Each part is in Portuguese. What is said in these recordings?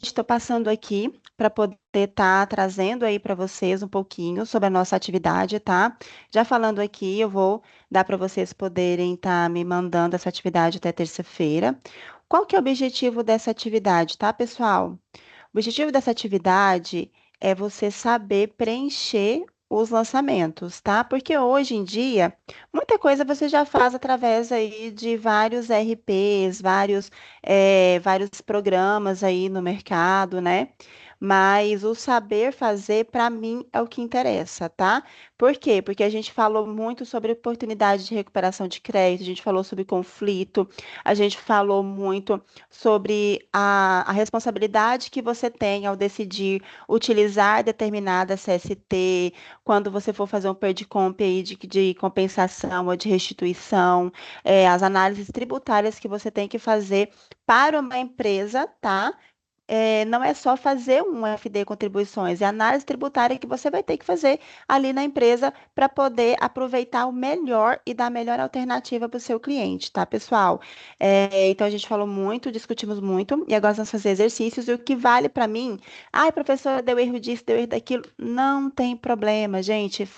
estou passando aqui para poder estar trazendo aí para vocês um pouquinho sobre a nossa atividade, tá? Já falando aqui, eu vou dar para vocês poderem estar me mandando essa atividade até terça-feira. Qual que é o objetivo dessa atividade, tá, pessoal? O objetivo dessa atividade é você saber preencher os lançamentos, tá? Porque hoje em dia, muita coisa você já faz através aí de vários RPs, vários programas aí no mercado, né? Mas o saber fazer, para mim, é o que interessa, tá? Por quê? Porque a gente falou muito sobre oportunidade de recuperação de crédito, a gente falou sobre conflito, a gente falou muito sobre a responsabilidade que você tem ao decidir utilizar determinada CST, quando você for fazer um PERDCOMP aí de compensação ou de restituição, as análises tributárias que você tem que fazer para uma empresa, tá? Não é só fazer um FD contribuições, é a análise tributária que você vai ter que fazer ali na empresa para poder aproveitar o melhor e dar a melhor alternativa para o seu cliente, tá, pessoal? Então a gente falou muito, discutimos muito, e agora vamos fazer exercícios, e o que vale para mim, ai, professora, deu erro disso, deu erro daquilo, não tem problema, gente,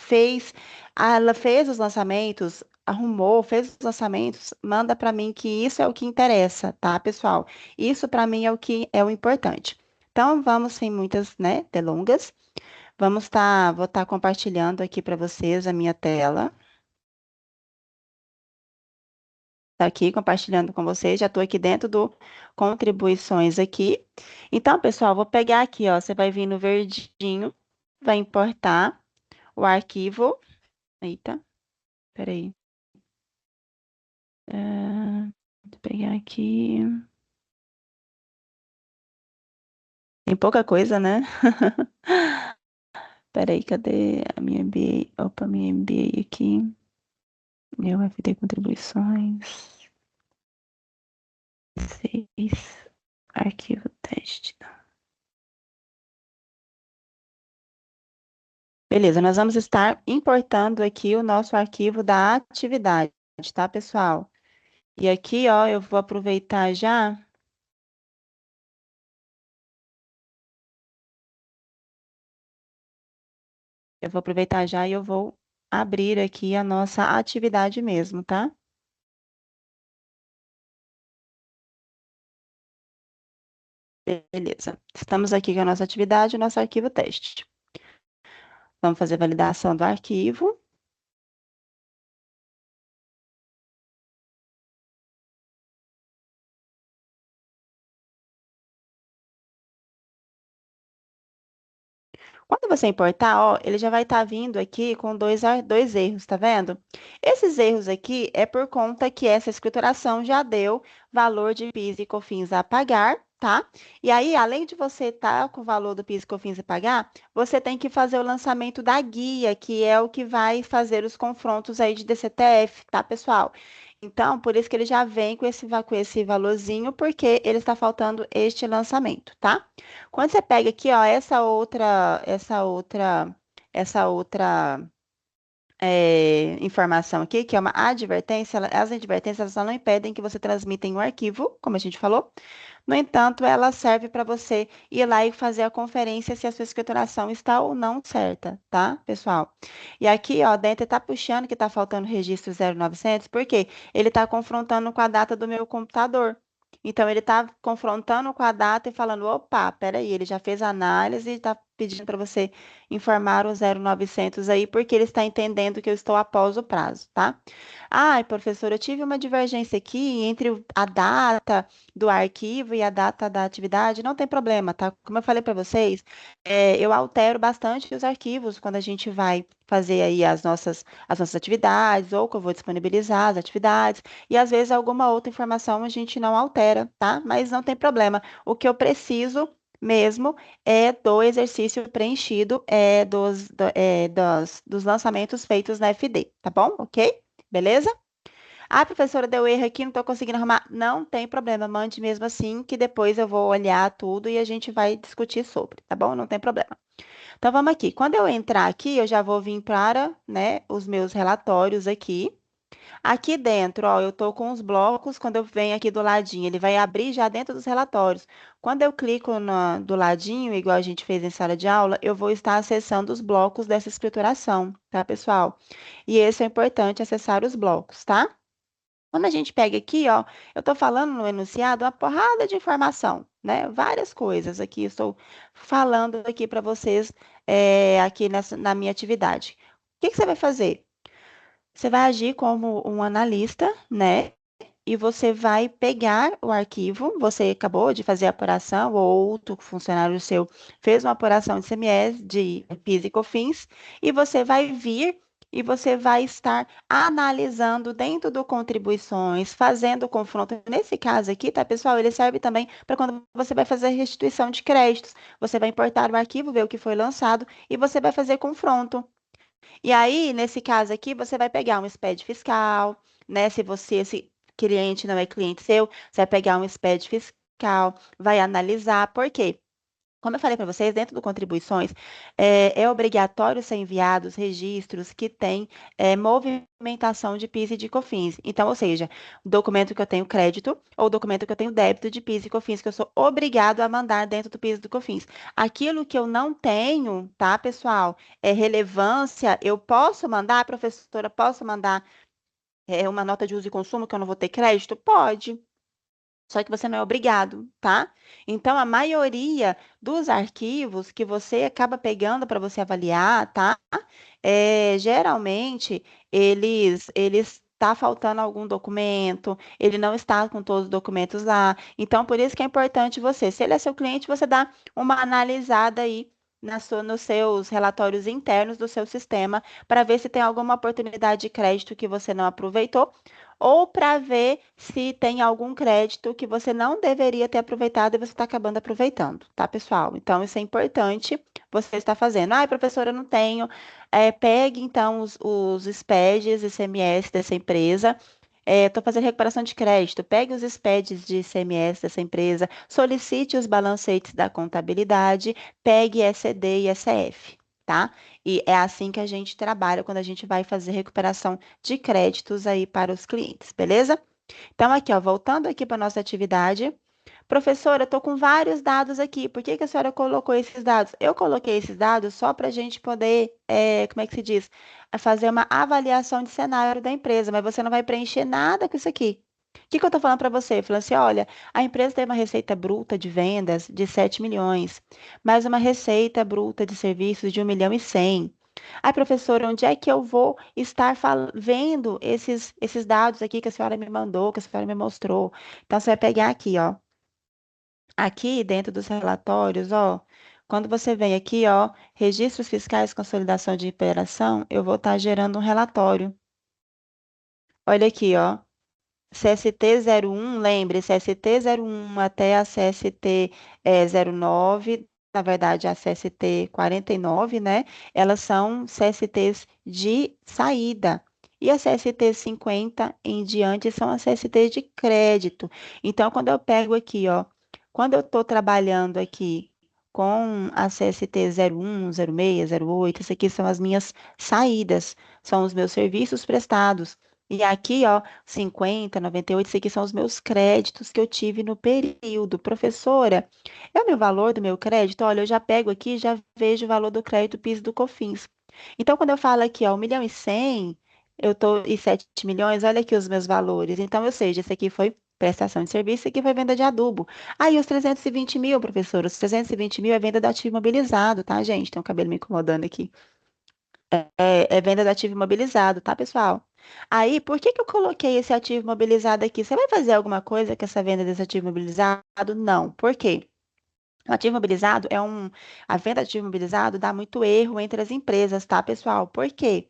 ela fez os lançamentos, arrumou, fez os lançamentos, manda para mim que isso é o que interessa, tá, pessoal? Isso para mim é o que é o importante. Então, vamos sem muitas, né, delongas. Vou estar compartilhando aqui para vocês a minha tela. Tá aqui compartilhando com vocês. Já estou aqui dentro do contribuições aqui. Então, pessoal, vou pegar aqui, ó. Você vai vir no verdinho, vai importar o arquivo. Eita, peraí. Vou pegar aqui. Tem pouca coisa, né? Peraí, cadê a minha MBA? Opa, minha MBA aqui. Meu FD contribuições. 6. Arquivo teste. Beleza, nós vamos estar importando aqui o nosso arquivo da atividade, tá, pessoal? E aqui, ó, eu vou aproveitar já. Eu vou aproveitar já e eu vou abrir aqui a nossa atividade mesmo, tá? Beleza. Estamos aqui com a nossa atividade, o nosso arquivo teste. Vamos fazer validação do arquivo. Quando você importar, ó, ele já vai estar vindo aqui com dois erros, tá vendo? Esses erros aqui é por conta que essa escrituração já deu valor de PIS e COFINS a pagar, tá? E aí, além de você estar com o valor do PIS e COFINS a pagar, você tem que fazer o lançamento da guia, que é o que vai fazer os confrontos aí de DCTF, tá, pessoal? Então, por isso que ele já vem com esse valorzinho, porque ele está faltando este lançamento, tá? Quando você pega aqui, ó, essa outra informação aqui, que é uma advertência, as advertências elas só não impedem que você transmita em um arquivo, como a gente falou. No entanto, ela serve para você ir lá e fazer a conferência se a sua escrituração está ou não certa, tá, pessoal? E aqui, ó, dentro está puxando que está faltando registro 0900, porque ele está confrontando com a data do meu computador. Então, ele está confrontando com a data e falando, opa, peraí, ele já fez a análise e está pedindo para você informar o 0900 aí, porque ele está entendendo que eu estou após o prazo, tá? Ai, professor, eu tive uma divergência aqui entre a data do arquivo e a data da atividade, não tem problema, tá? Como eu falei para vocês, eu altero bastante os arquivos quando a gente vai fazer aí as nossas atividades, ou que eu vou disponibilizar as atividades, e às vezes alguma outra informação a gente não altera, tá? Mas não tem problema. O que eu preciso mesmo é do exercício preenchido dos lançamentos feitos na FD, tá bom? Ok? Beleza? Ah, professora, deu erro aqui, não estou conseguindo arrumar. Não tem problema, mande mesmo assim, que depois eu vou olhar tudo e a gente vai discutir sobre, tá bom? Não tem problema. Então, vamos aqui. Quando eu entrar aqui, eu já vou vir para, né, os meus relatórios aqui. Aqui dentro, ó, eu estou com os blocos, quando eu venho aqui do ladinho, ele vai abrir já dentro dos relatórios. Quando eu clico do ladinho, igual a gente fez em sala de aula, eu vou estar acessando os blocos dessa escrituração, tá, pessoal? E esse é importante, acessar os blocos, tá? Quando a gente pega aqui, ó, eu estou falando no enunciado uma porrada de informação, né? Várias coisas aqui, estou falando aqui para vocês, aqui na minha atividade. O que que você vai fazer? Você vai agir como um analista, né? E você vai pegar o arquivo, você acabou de fazer a apuração, ou outro funcionário seu fez uma apuração de CMS, de PIS e COFINS, e você vai vir e você vai estar analisando dentro do contribuições, fazendo o confronto. Nesse caso aqui, tá, pessoal? Ele serve também para quando você vai fazer a restituição de créditos. Você vai importar o arquivo, ver o que foi lançado, e você vai fazer confronto. E aí, nesse caso aqui, você vai pegar um SPED fiscal, né? Se você, esse cliente não é cliente seu, você vai pegar um SPED fiscal, vai analisar. Por quê? Como eu falei para vocês, dentro do contribuições, é obrigatório ser enviados registros que têm movimentação de PIS e de COFINS. Então, ou seja, documento que eu tenho crédito ou documento que eu tenho débito de PIS e COFINS, que eu sou obrigado a mandar dentro do PIS e do COFINS. Aquilo que eu não tenho, tá, pessoal, é relevância, eu posso mandar, professora, posso mandar uma nota de uso e consumo que eu não vou ter crédito? Pode. Só que você não é obrigado, tá? Então, a maioria dos arquivos que você acaba pegando para você avaliar, tá? Geralmente, eles está faltando algum documento, ele não está com todos os documentos lá. Então, por isso que é importante você, se ele é seu cliente, você dá uma analisada aí nos seus relatórios internos do seu sistema para ver se tem alguma oportunidade de crédito que você não aproveitou ou para ver se tem algum crédito que você não deveria ter aproveitado e você está acabando aproveitando, tá, pessoal? Então, isso é importante você estar fazendo. Ai, professora, eu não tenho. Pegue, então, os SPEDs e CMS dessa empresa. Estou fazendo recuperação de crédito. Pegue os SPEDs de ICMS dessa empresa, solicite os balancetes da contabilidade, pegue ECD e ECF, tá? E é assim que a gente trabalha quando a gente vai fazer recuperação de créditos aí para os clientes, beleza? Então, aqui, ó, voltando aqui para a nossa atividade. Professora, eu estou com vários dados aqui. Por que que a senhora colocou esses dados? Eu coloquei esses dados só para a gente poder, como é que se diz? Fazer uma avaliação de cenário da empresa, mas você não vai preencher nada com isso aqui. O que que eu estou falando para você? Falando assim, olha, a empresa tem uma receita bruta de vendas de 7 milhões, mais uma receita bruta de serviços de 1,1 milhão. Ai, professora, onde é que eu vou estar vendo esses dados aqui que a senhora me mandou, que a senhora me mostrou? Então, você vai pegar aqui, ó. Aqui dentro dos relatórios, ó, quando você vem aqui, ó, registros fiscais, consolidação de operação, eu vou estar gerando um relatório. Olha aqui, ó, CST 01, lembre, CST 01 até a CST 09, na verdade a CST 49, né? Elas são CSTs de saída. E a CST 50 em diante são as CSTs de crédito. Então, quando eu pego aqui, ó, quando eu estou trabalhando aqui com a CST 01, 06, 08, isso aqui são as minhas saídas, são os meus serviços prestados. E aqui, ó, 50, 98, isso aqui são os meus créditos que eu tive no período. Professora, é o meu valor do meu crédito? Olha, eu já pego aqui e já vejo o valor do crédito PIS do COFINS. Então, quando eu falo aqui, ó, 1,1 milhão, eu tô e 7 milhões, olha aqui os meus valores. Então, ou seja, esse aqui foi prestação de serviço, esse aqui foi venda de adubo. Aí, os 320 mil, professora, os 320 mil é venda do ativo imobilizado, tá, gente? Tem um cabelo me incomodando aqui. É venda do ativo imobilizado, tá, pessoal? Aí, por que que eu coloquei esse ativo imobilizado aqui? Você vai fazer alguma coisa com essa venda desse ativo imobilizado? Não. Por quê? O ativo imobilizado a venda de ativo imobilizado dá muito erro entre as empresas, tá, pessoal? Por quê?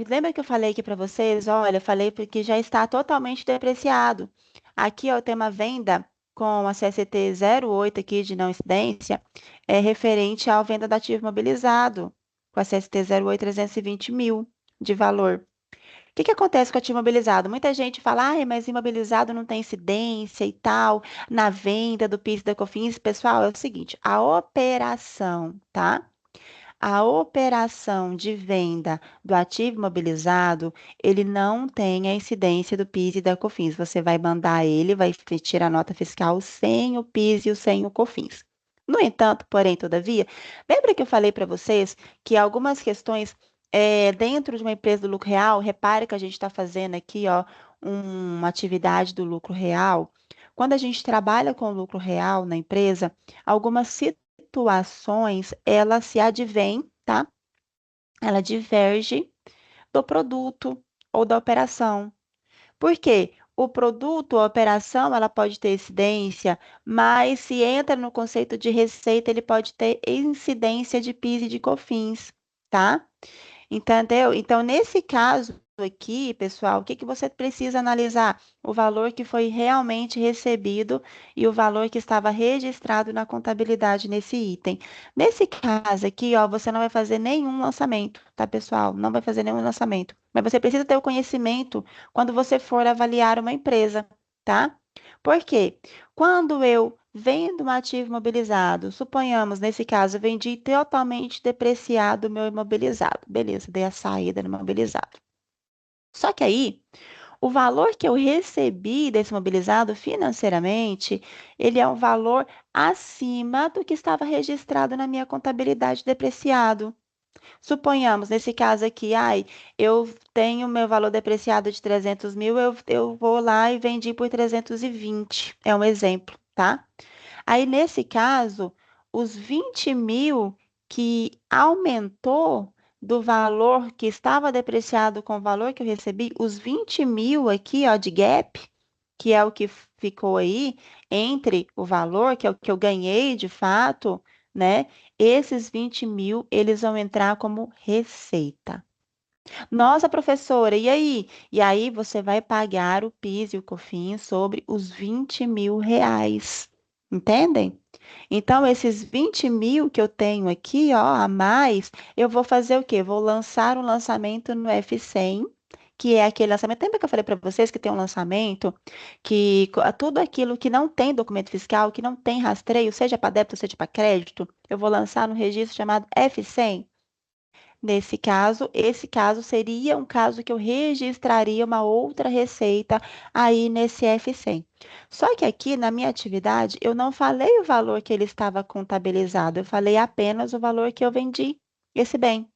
Lembra que eu falei aqui para vocês? Olha, eu falei porque já está totalmente depreciado. Aqui, ó, tem uma venda com a CST 08 aqui de não incidência, referente à venda do ativo imobilizado, com a CST 08, 320 mil de valor. O que que acontece com o ativo imobilizado? Muita gente fala, ai, mas imobilizado não tem incidência e tal, na venda do PIS e da COFINS. Pessoal, é o seguinte, a operação, tá? A operação de venda do ativo imobilizado, ele não tem a incidência do PIS e da COFINS. Você vai mandar ele, vai tirar a nota fiscal sem o PIS e sem o COFINS. No entanto, porém, todavia, lembra que eu falei para vocês que algumas questões dentro de uma empresa do lucro real, repare que a gente está fazendo aqui, ó, uma atividade do lucro real. Quando a gente trabalha com o lucro real na empresa, algumas situações, ela se advém, tá? Ela diverge do produto ou da operação. Por quê? O produto, a operação, ela pode ter incidência, mas se entra no conceito de receita, ele pode ter incidência de PIS e de COFINS, tá? Entendeu? Então, nesse caso aqui, pessoal, o que que você precisa analisar? O valor que foi realmente recebido e o valor que estava registrado na contabilidade nesse item. Nesse caso aqui, ó, você não vai fazer nenhum lançamento, tá, pessoal? Não vai fazer nenhum lançamento. Mas você precisa ter o conhecimento quando você for avaliar uma empresa, tá? Por quê? Quando eu vendo um ativo imobilizado, suponhamos, nesse caso, vendi totalmente depreciado o meu imobilizado. Beleza, dei a saída no imobilizado. Só que aí, o valor que eu recebi desse imobilizado financeiramente, ele é um valor acima do que estava registrado na minha contabilidade depreciado. Suponhamos, nesse caso aqui, ai, eu tenho meu valor depreciado de 300 mil, eu vou lá e vendi por 320. É um exemplo, tá? Aí, nesse caso, os 20.000 que aumentou do valor que estava depreciado com o valor que eu recebi, os 20.000 aqui, ó, de gap, que é o que ficou aí entre o valor, que é o que eu ganhei de fato, né? Esses 20.000, eles vão entrar como receita. Nossa, professora, e aí? E aí você vai pagar o PIS e o COFINS sobre os 20.000 reais. Entendem? Então, esses 20.000 que eu tenho aqui, ó, a mais, eu vou fazer o quê? Vou lançar um lançamento no F100, que é aquele lançamento. Lembra que eu falei para vocês que tem um lançamento que tudo aquilo que não tem documento fiscal, que não tem rastreio, seja para débito, seja para crédito, eu vou lançar no registro chamado F100. Nesse caso, esse caso seria um caso que eu registraria uma outra receita aí nesse F100. Só que aqui na minha atividade, eu não falei o valor que ele estava contabilizado, eu falei apenas o valor que eu vendi esse bem.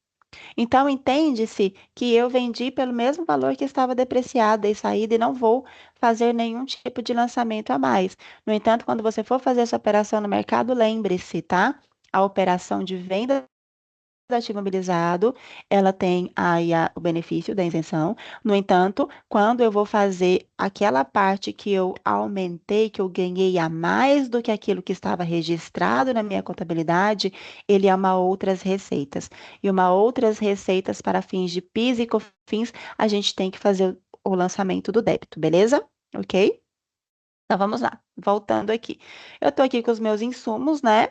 Então, entende-se que eu vendi pelo mesmo valor que estava depreciado e saída e não vou fazer nenhum tipo de lançamento a mais. No entanto, quando você for fazer essa operação no mercado, lembre-se, tá? A operação de venda do ativo imobilizado, ela tem aí o benefício da isenção. No entanto, quando eu vou fazer aquela parte que eu aumentei, que eu ganhei a mais do que aquilo que estava registrado na minha contabilidade, ele é uma outras receitas. E uma outras receitas para fins de PIS e COFINS, a gente tem que fazer o lançamento do débito, beleza? Ok? Então vamos lá, voltando aqui. Eu estou aqui com os meus insumos, né?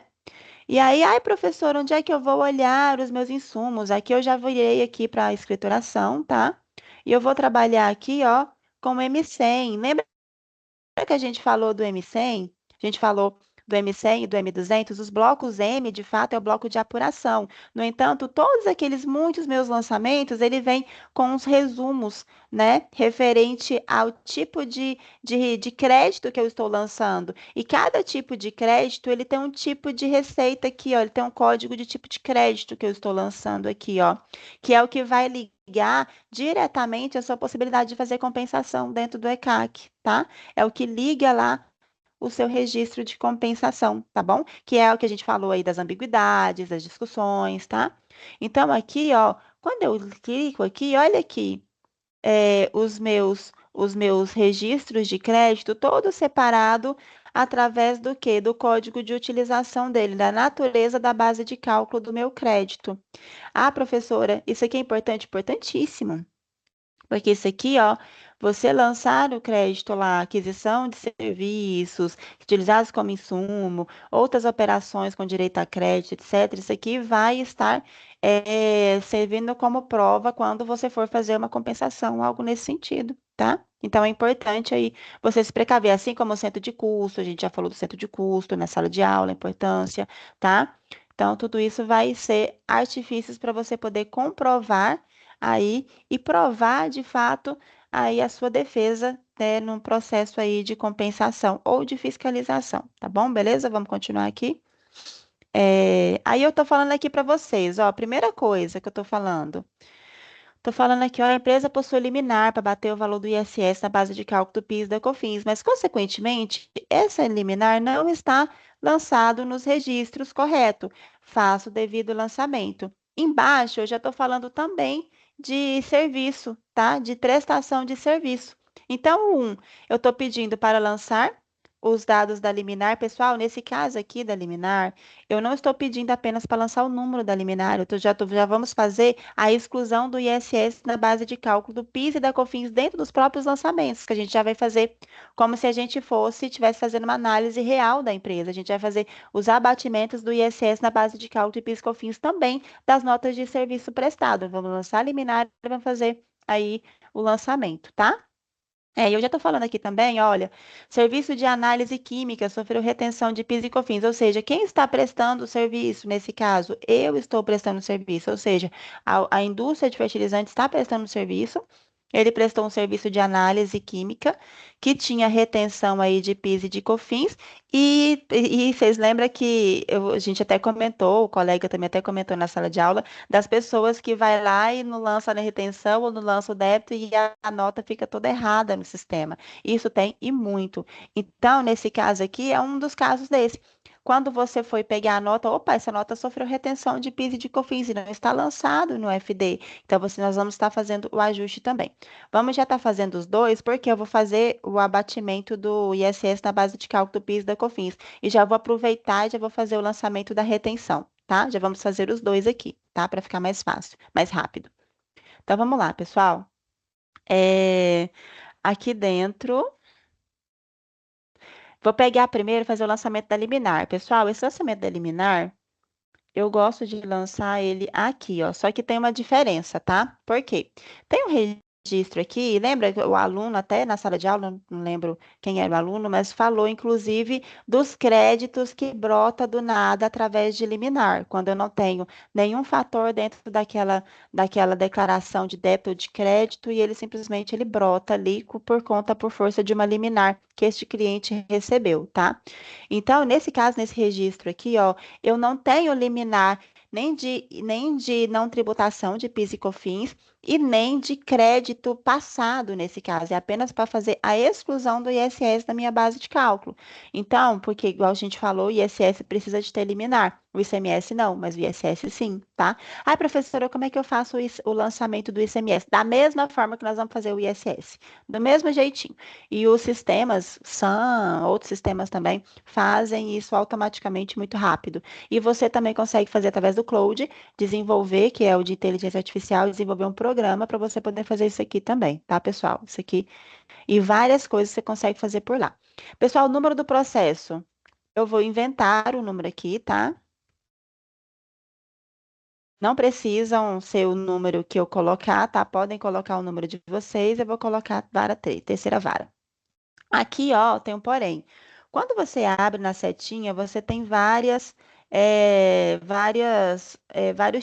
E aí, ai, professor, onde é que eu vou olhar os meus insumos? Aqui eu já virei aqui para a escrituração, tá? E eu vou trabalhar aqui, ó, com o M100. Lembra que a gente falou do M100? A gente falou do M100 e do M200. Os blocos M, de fato, é o bloco de apuração. No entanto, todos aqueles muitos meus lançamentos, ele vem com os resumos, né, referente ao tipo de crédito que eu estou lançando. E cada tipo de crédito, ele tem um tipo de receita aqui, ó. Ele tem um código de tipo de crédito que eu estou lançando aqui, ó, que é o que vai ligar diretamente a sua possibilidade de fazer compensação dentro do ECAC, tá? É o que liga lá o seu registro de compensação, tá bom? Que é o que a gente falou aí das ambiguidades, das discussões, tá? Então, aqui, ó, quando eu clico aqui, olha aqui, os meus registros de crédito, todo separado através do quê? Do código de utilização dele, da natureza da base de cálculo do meu crédito. Ah, professora, isso aqui é importante, importantíssimo. Porque isso aqui, ó, você lançar o crédito lá, aquisição de serviços utilizados como insumo, outras operações com direito a crédito, etc., isso aqui vai estar servindo como prova quando você for fazer uma compensação, algo nesse sentido, tá? Então é importante aí você se precaver, assim como o centro de custo, a gente já falou do centro de custo na sala de aula, a importância, tá? Então, tudo isso vai ser artifícios para você poder comprovar aí e provar de fato aí a sua defesa, né, num processo aí de compensação ou de fiscalização, tá bom? Beleza? Vamos continuar aqui. Aí eu tô falando aqui para vocês, ó, a primeira coisa que eu tô falando. Tô falando aqui, ó, a empresa possui liminar para bater o valor do ISS na base de cálculo do PIS e da COFINS, mas, consequentemente, essa liminar não está lançado nos registros correto. Faço o devido lançamento. Embaixo, eu já estou falando também de serviço, tá? De prestação de serviço. Então, eu estou pedindo para lançar os dados da liminar. Pessoal, nesse caso aqui da liminar, eu não estou pedindo apenas para lançar o número da liminar, já vamos fazer a exclusão do ISS na base de cálculo do PIS e da COFINS dentro dos próprios lançamentos, que a gente já vai fazer como se a gente estivesse fazendo uma análise real da empresa. A gente vai fazer os abatimentos do ISS na base de cálculo de PIS e COFINS também das notas de serviço prestado. Vamos lançar a liminar e vamos fazer aí o lançamento, tá? E eu já estou falando aqui também, olha, serviço de análise química sofreu retenção de PIS e COFINS, ou seja, quem está prestando o serviço nesse caso? Eu estou prestando o serviço, ou seja, a indústria de fertilizantes está prestando o serviço, ele prestou um serviço de análise química que tinha retenção aí de PIS e de COFINS, e vocês lembram que a gente até comentou, o colega também até comentou na sala de aula, das pessoas que vai lá e não lança na retenção ou não lança o débito e a nota fica toda errada no sistema. Isso tem e muito. Então, nesse caso aqui, é um dos casos desse. Quando você foi pegar a nota, opa, essa nota sofreu retenção de PIS e de COFINS e não está lançado no FD. Então, nós vamos estar fazendo o ajuste também. Vamos já estar fazendo os dois, porque eu vou fazer o abatimento do ISS na base de cálculo do PIS e da COFINS. E já vou aproveitar e já vou fazer o lançamento da retenção, tá? Já vamos fazer os dois aqui, tá? Para ficar mais fácil, mais rápido. Então, vamos lá, pessoal. É, Aqui dentro, vou pegar primeiro e fazer o lançamento da liminar. Pessoal, esse lançamento da liminar, eu gosto de lançar ele aqui, ó. Só que tem uma diferença, tá? Por quê? Tem um registro aqui, lembra que o aluno, até na sala de aula, não lembro quem era o aluno, mas falou, inclusive, dos créditos que brota do nada através de liminar, quando eu não tenho nenhum fator dentro daquela declaração de débito ou de crédito, e ele simplesmente brota ali por força de uma liminar que este cliente recebeu, tá? Então, nesse caso, nesse registro aqui, ó, eu não tenho liminar nem de não tributação de PIS e COFINS e nem de crédito passado nesse caso. É apenas para fazer a exclusão do ISS da minha base de cálculo. Então, porque, igual a gente falou, o ISS precisa de ter liminar. O ICMS não, mas o ISS sim, tá? Ai, professora, como é que eu faço o lançamento do ICMS? Da mesma forma que nós vamos fazer o ISS, do mesmo jeitinho. E os sistemas, SAM, outros sistemas também, fazem isso automaticamente muito rápido. E você também consegue fazer através do Cloud, desenvolver, que é o de inteligência artificial, desenvolver um programa para você poder fazer isso aqui também, tá, pessoal? Isso aqui e várias coisas você consegue fazer por lá. Pessoal, o número do processo, eu vou inventar o número aqui, tá? Não precisam ser o número que eu colocar, tá? Podem colocar o número de vocês, eu vou colocar vara 3, terceira vara. Aqui, ó, tem um porém. Quando você abre na setinha, você tem vários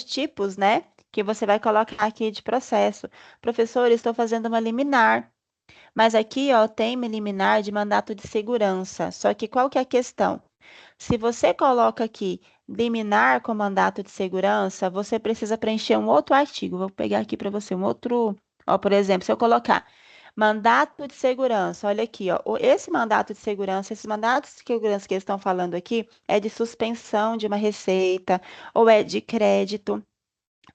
tipos, né? Que você vai colocar aqui de processo. Professor, estou fazendo uma liminar. Mas aqui, ó, tem uma liminar de mandato de segurança. Só que qual que é a questão? Se você coloca aqui liminar com mandato de segurança, você precisa preencher um outro artigo. Vou pegar aqui para você um outro. Ó, por exemplo, se eu colocar mandato de segurança, olha aqui, ó, esse mandato de segurança, esses mandatos de segurança que eles estão falando aqui é de suspensão de uma receita ou é de crédito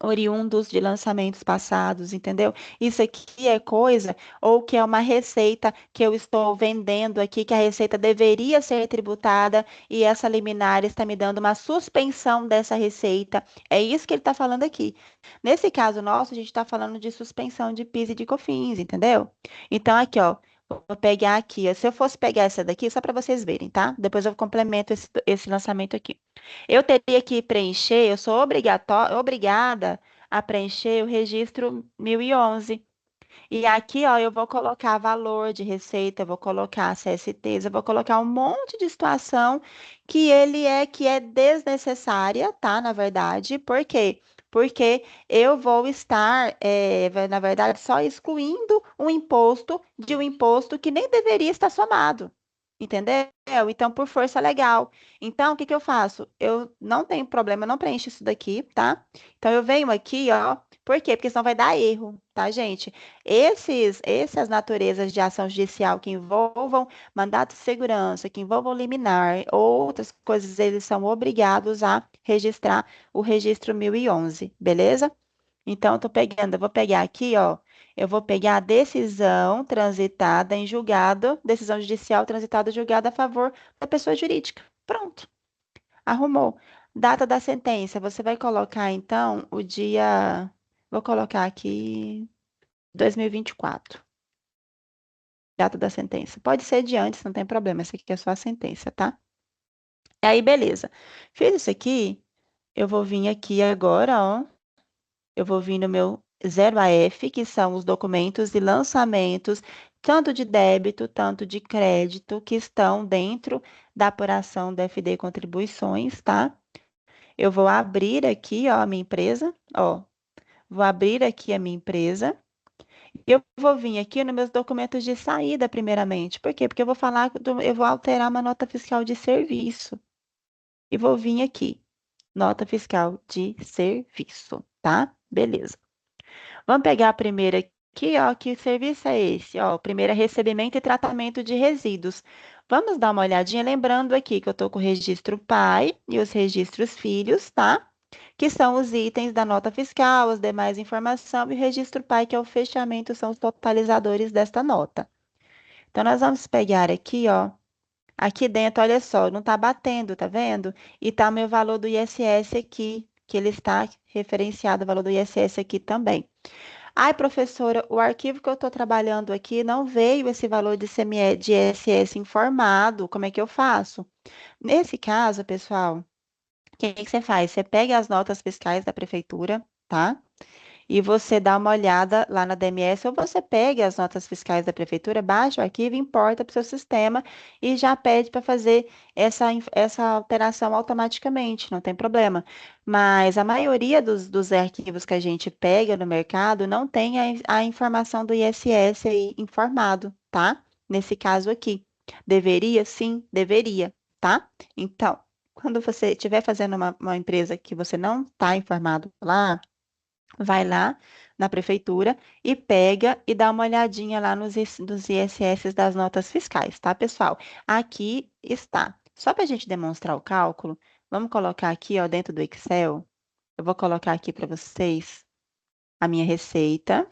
oriundos de lançamentos passados, entendeu? Isso aqui é coisa, ou que é uma receita que eu estou vendendo aqui, que a receita deveria ser tributada e essa liminar está me dando uma suspensão dessa receita. É isso que ele está falando aqui. Nesse caso nosso, a gente está falando de suspensão de PIS e de COFINS, entendeu? Então, aqui, ó. Vou pegar aqui, ó. Se eu fosse pegar essa daqui, só para vocês verem, tá? Depois eu complemento esse lançamento aqui. Eu teria que preencher, eu sou obrigada a preencher o registro 1011. E aqui, ó, eu vou colocar valor de receita, eu vou colocar CSTs, eu vou colocar um monte de situação que é desnecessária, tá? Na verdade, por quê? Porque eu vou estar, na verdade, só excluindo um imposto de um imposto que nem deveria estar somado. Entendeu? Então, por força legal. Então, o que que eu faço? Eu não tenho problema, eu não preencho isso daqui, tá? Então, eu venho aqui, ó. Por quê? Porque senão vai dar erro, tá, gente? Essas naturezas de ação judicial que envolvam mandato de segurança, que envolvam liminar, outras coisas, eles são obrigados a registrar o registro 1011, beleza? Então, eu vou pegar aqui, ó, eu vou pegar a decisão transitada em julgado, decisão judicial transitada em julgado a favor da pessoa jurídica. Pronto, arrumou. Data da sentença, você vai colocar, então, o dia, vou colocar aqui 2024. Data da sentença. Pode ser de antes, não tem problema. Essa aqui é só a sentença, tá? E aí, beleza. Fiz isso aqui, eu vou vir aqui agora, ó. Eu vou vir no meu 0AF, que são os documentos de lançamentos, tanto de débito, tanto de crédito, que estão dentro da apuração da FD Contribuições, tá? Eu vou abrir aqui, ó, a minha empresa, ó. Vou abrir aqui a minha empresa. Eu vou vir aqui nos meus documentos de saída, primeiramente. Por quê? Porque eu vou falar, eu vou alterar uma nota fiscal de serviço. E vou vir aqui, nota fiscal de serviço, tá? Beleza. Vamos pegar a primeira aqui, ó. Que serviço é esse? Ó, o primeiro é recebimento e tratamento de resíduos. Vamos dar uma olhadinha, lembrando aqui que eu estou com o registro pai e os registros filhos, tá? Que são os itens da nota fiscal, as demais informações, e o registro pai, que é o fechamento, são os totalizadores desta nota. Então, nós vamos pegar aqui, ó. Aqui dentro, olha só, não está batendo, tá vendo? E tá meu valor do ISS aqui, que ele está referenciado, o valor do ISS aqui também. Ai, professora, o arquivo que eu estou trabalhando aqui não veio esse valor de CME, de ISS informado. Como é que eu faço? Nesse caso, pessoal, o que que você faz? Você pega as notas fiscais da prefeitura, tá? E você dá uma olhada lá na DMS, ou você pega as notas fiscais da prefeitura, baixa o arquivo, importa para o seu sistema e já pede para fazer essa alteração automaticamente, não tem problema. Mas a maioria dos arquivos que a gente pega no mercado não tem a informação do ISS aí informado, tá? Nesse caso aqui. Deveria? Sim, deveria, tá? Então, quando você estiver fazendo uma empresa que você não está informado lá, vai lá na prefeitura e pega e dá uma olhadinha lá nos ISS das notas fiscais, tá, pessoal? Aqui está. Só para a gente demonstrar o cálculo, vamos colocar aqui, ó, dentro do Excel. Eu vou colocar aqui para vocês a minha receita.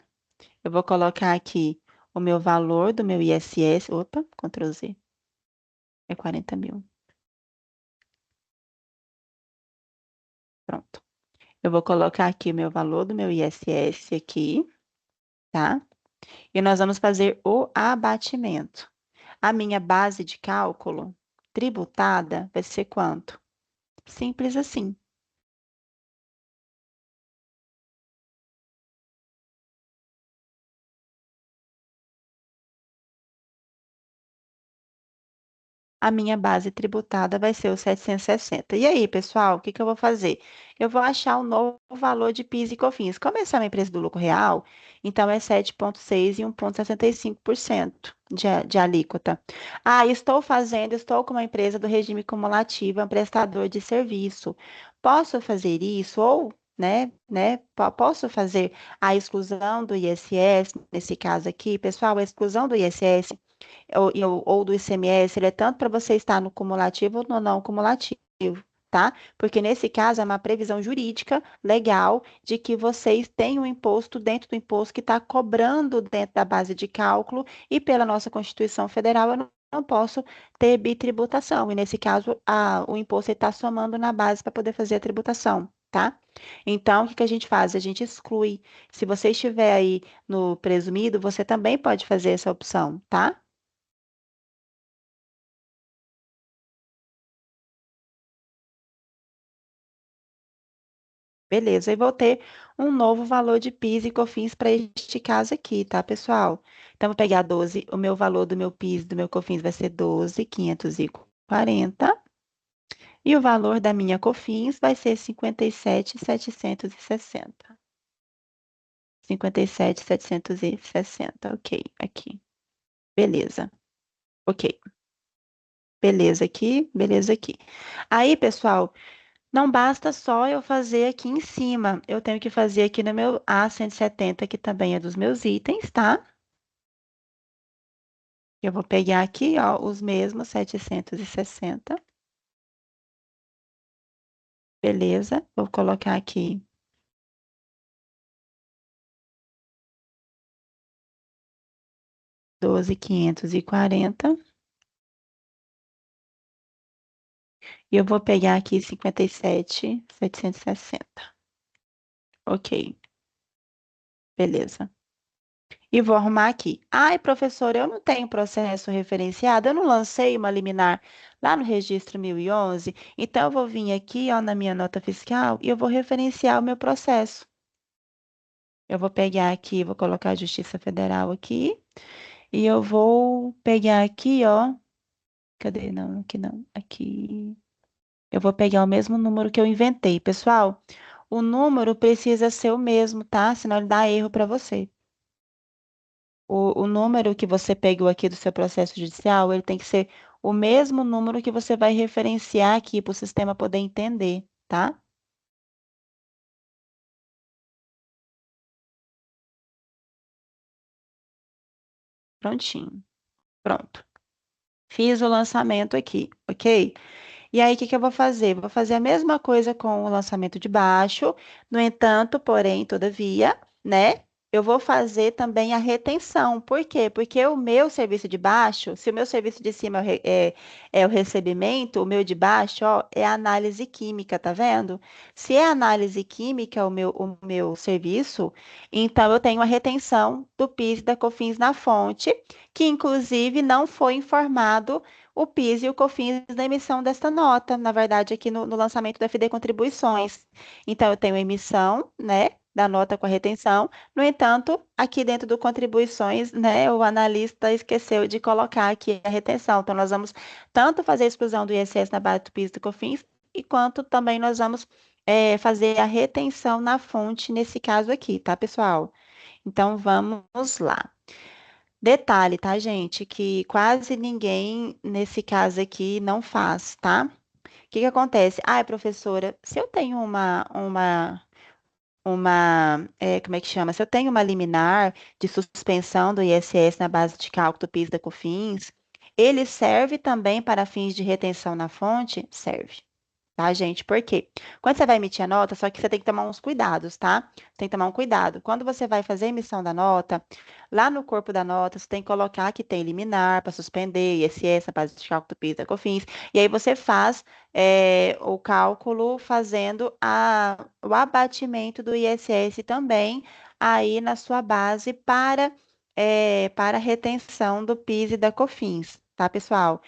Eu vou colocar aqui o meu valor do meu ISS. Opa, Ctrl Z. É 40 mil. Pronto. Eu vou colocar aqui o meu valor do meu ISS aqui, tá? E nós vamos fazer o abatimento. A minha base de cálculo tributada vai ser quanto? Simples assim. A minha base tributada vai ser o 760. E aí, pessoal, o que que eu vou fazer? Eu vou achar o novo valor de PIS e COFINS. Como essa é uma empresa do lucro real, então é 7,6 e 1,65% de alíquota. Ah, estou com uma empresa do regime cumulativo, é um prestador de serviço. Posso fazer isso ou, posso fazer a exclusão do ISS, nesse caso aqui, pessoal, a exclusão do ISS ou do ICMS, ele é tanto para você estar no cumulativo ou no não cumulativo, tá? Porque nesse caso é uma previsão jurídica legal de que vocês têm um imposto dentro do imposto que está cobrando dentro da base de cálculo e pela nossa Constituição Federal eu não posso ter bitributação. E nesse caso, o imposto está somando na base para poder fazer a tributação. Tá? Então, o que que a gente faz? A gente exclui. Se você estiver aí no presumido, você também pode fazer essa opção, tá? Beleza, e vou ter um novo valor de PIS e COFINS para este caso aqui, tá, pessoal? Então, vou pegar 12, o meu valor do meu PIS e do meu COFINS vai ser 12.540 e o valor da minha COFINS vai ser 57.760. 57.760, ok, aqui. Beleza, ok. Beleza aqui, beleza aqui. Aí, pessoal, não basta só eu fazer aqui em cima, eu tenho que fazer aqui no meu A170, que também é dos meus itens, tá? Eu vou pegar aqui, ó, os mesmos 760. Beleza, vou colocar aqui 12.540 e eu vou pegar aqui 57.760. Ok, beleza. E vou arrumar aqui. Ai, professora, eu não tenho processo referenciado, eu não lancei uma liminar lá no registro 1011, então eu vou vir aqui, ó, na minha nota fiscal e eu vou referenciar o meu processo. Eu vou pegar aqui, vou colocar a Justiça Federal aqui e eu vou pegar aqui, ó, cadê? Não, aqui não, aqui. Eu vou pegar o mesmo número que eu inventei. Pessoal, o número precisa ser o mesmo, tá? Senão ele dá erro para você. O número que você pegou aqui do seu processo judicial, ele tem que ser o mesmo número que você vai referenciar aqui para o sistema poder entender, tá? Prontinho. Pronto. Fiz o lançamento aqui, ok? E aí, o que que eu vou fazer? Vou fazer a mesma coisa com o lançamento de baixo. No entanto, porém, todavia, né? Eu vou fazer também a retenção. Por quê? Porque o meu serviço de baixo, se o meu serviço de cima é o recebimento, o meu de baixo, ó, é a análise química, tá vendo? Se é análise química o meu serviço, então eu tenho a retenção do PIS e da COFINS na fonte, que inclusive não foi informado o PIS e o COFINS da emissão desta nota, na verdade, aqui no lançamento do FD Contribuições. Então, eu tenho a emissão, né, da nota com a retenção. No entanto, aqui dentro do Contribuições, né, o analista esqueceu de colocar aqui a retenção. Então, nós vamos tanto fazer a exclusão do ISS na base do PIS e do COFINS, e quanto também nós vamos fazer a retenção na fonte nesse caso aqui, tá, pessoal? Então, vamos lá. Detalhe, tá, gente? Que quase ninguém nesse caso aqui não faz, tá? O que que acontece? Ai, professora, se eu tenho como é que chama? Se eu tenho uma liminar de suspensão do ISS na base de cálculo do PIS da COFINS, ele serve também para fins de retenção na fonte? Serve. Tá, gente? Por quê? Quando você vai emitir a nota, só que você tem que tomar uns cuidados, tá? Tem que tomar um cuidado. Quando você vai fazer a emissão da nota, lá no corpo da nota, você tem que colocar que tem liminar para suspender, ISS, a base de cálculo do PIS, da COFINS, e aí você faz o cálculo fazendo o abatimento do ISS também aí na sua base para retenção do PIS e da COFINS, tá, pessoal?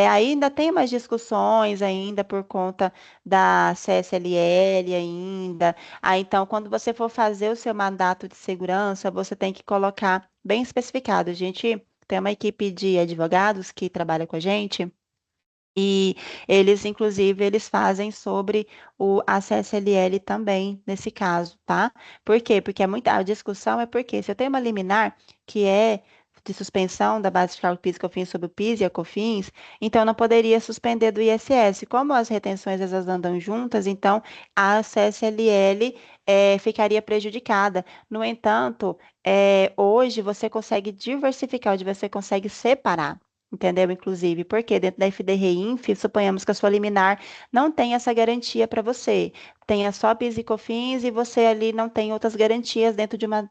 Ainda tem mais discussões ainda por conta da CSLL ainda. Então, quando você for fazer o seu mandato de segurança, você tem que colocar bem especificado. A gente tem uma equipe de advogados que trabalha com a gente. E eles, inclusive, eles fazem sobre a CSLL também, nesse caso, tá? Por quê? Porque a discussão é porque se eu tenho uma liminar que é de suspensão da base fiscal PIS e COFINS sobre o PIS e a COFINS, então eu não poderia suspender do ISS. Como as retenções elas andam juntas, então a CSLL ficaria prejudicada. No entanto, hoje você consegue diversificar, hoje você consegue separar. Entendeu? Inclusive, porque dentro da FDREINF, suponhamos que a sua liminar não tem essa garantia para você. Tenha só PIS e COFINS e você ali não tem outras garantias dentro de uma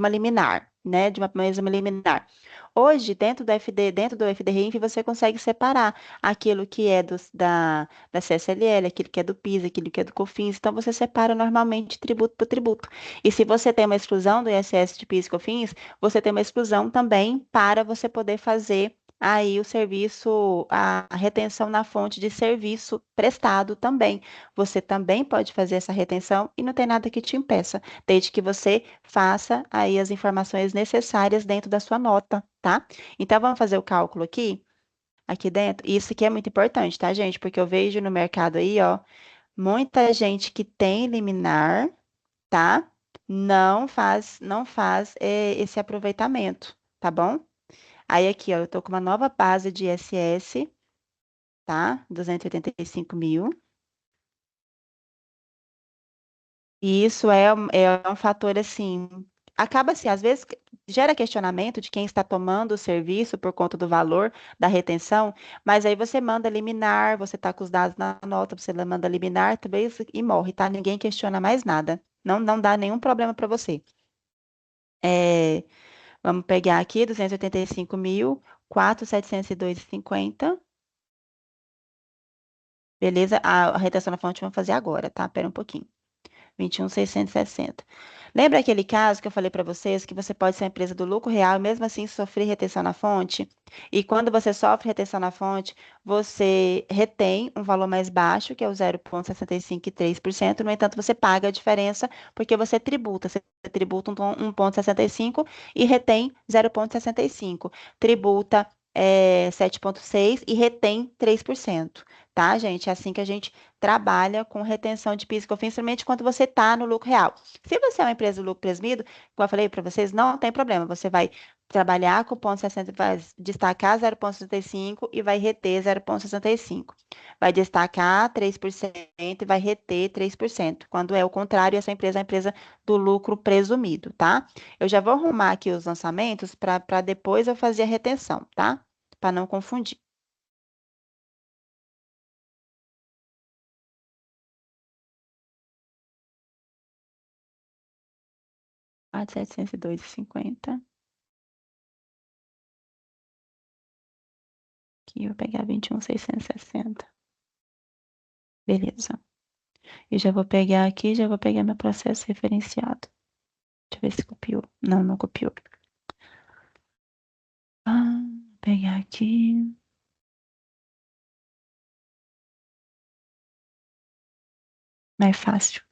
liminar, né? De uma mesma liminar. Hoje, dentro do FDREINF, você consegue separar aquilo que é da CSLL, aquilo que é do PIS, aquilo que é do COFINS. Então, você separa normalmente tributo por tributo. E se você tem uma exclusão do ISS de PIS e COFINS, você tem uma exclusão também para você poder fazer aí o serviço, a retenção na fonte de serviço prestado também. Você também pode fazer essa retenção e não tem nada que te impeça, desde que você faça aí as informações necessárias dentro da sua nota, tá? Então vamos fazer o cálculo aqui dentro. Isso aqui é muito importante, tá, gente? Porque eu vejo no mercado aí, ó, muita gente que tem liminar, tá? Não faz esse aproveitamento, tá bom? Aí aqui, ó, eu tô com uma nova base de ISS, tá? 285 mil. E isso é um fator assim, acaba assim, às vezes gera questionamento de quem está tomando o serviço por conta do valor da retenção, mas aí você manda liminar, você tá com os dados na nota, você manda liminar, talvez e morre, tá? Ninguém questiona mais nada. Não dá nenhum problema para você. É, vamos pegar aqui 285 mil, 4.702,50. Beleza? A retenção na fonte vamos fazer agora, tá? Pera um pouquinho. 21.660. Lembra aquele caso que eu falei para vocês que você pode ser uma empresa do lucro real e mesmo assim sofrer retenção na fonte? E quando você sofre retenção na fonte, você retém um valor mais baixo, que é o 0,65 e 3%. No entanto, você paga a diferença porque você tributa. Você tributa 1,65 e retém 0,65. Tributa 7,6 e retém 3%. Tá, gente? É assim que a gente trabalha com retenção de PIS e COFINS somente quando você está no lucro real. Se você é uma empresa do lucro presumido, como eu falei para vocês, não tem problema. Você vai trabalhar com o ponto 60, vai destacar 0,65 e vai reter 0,65. Vai destacar 3% e vai reter 3%. Quando é o contrário, essa empresa é a empresa do lucro presumido, tá? Eu já vou arrumar aqui os lançamentos para depois eu fazer a retenção, tá? Para não confundir. 4.702,50. Aqui eu vou pegar 21.660. Beleza. E já vou pegar aqui, já vou pegar meu processo referenciado. Deixa eu ver se copiou. Não, não copiou. Vou pegar aqui. Mais fácil.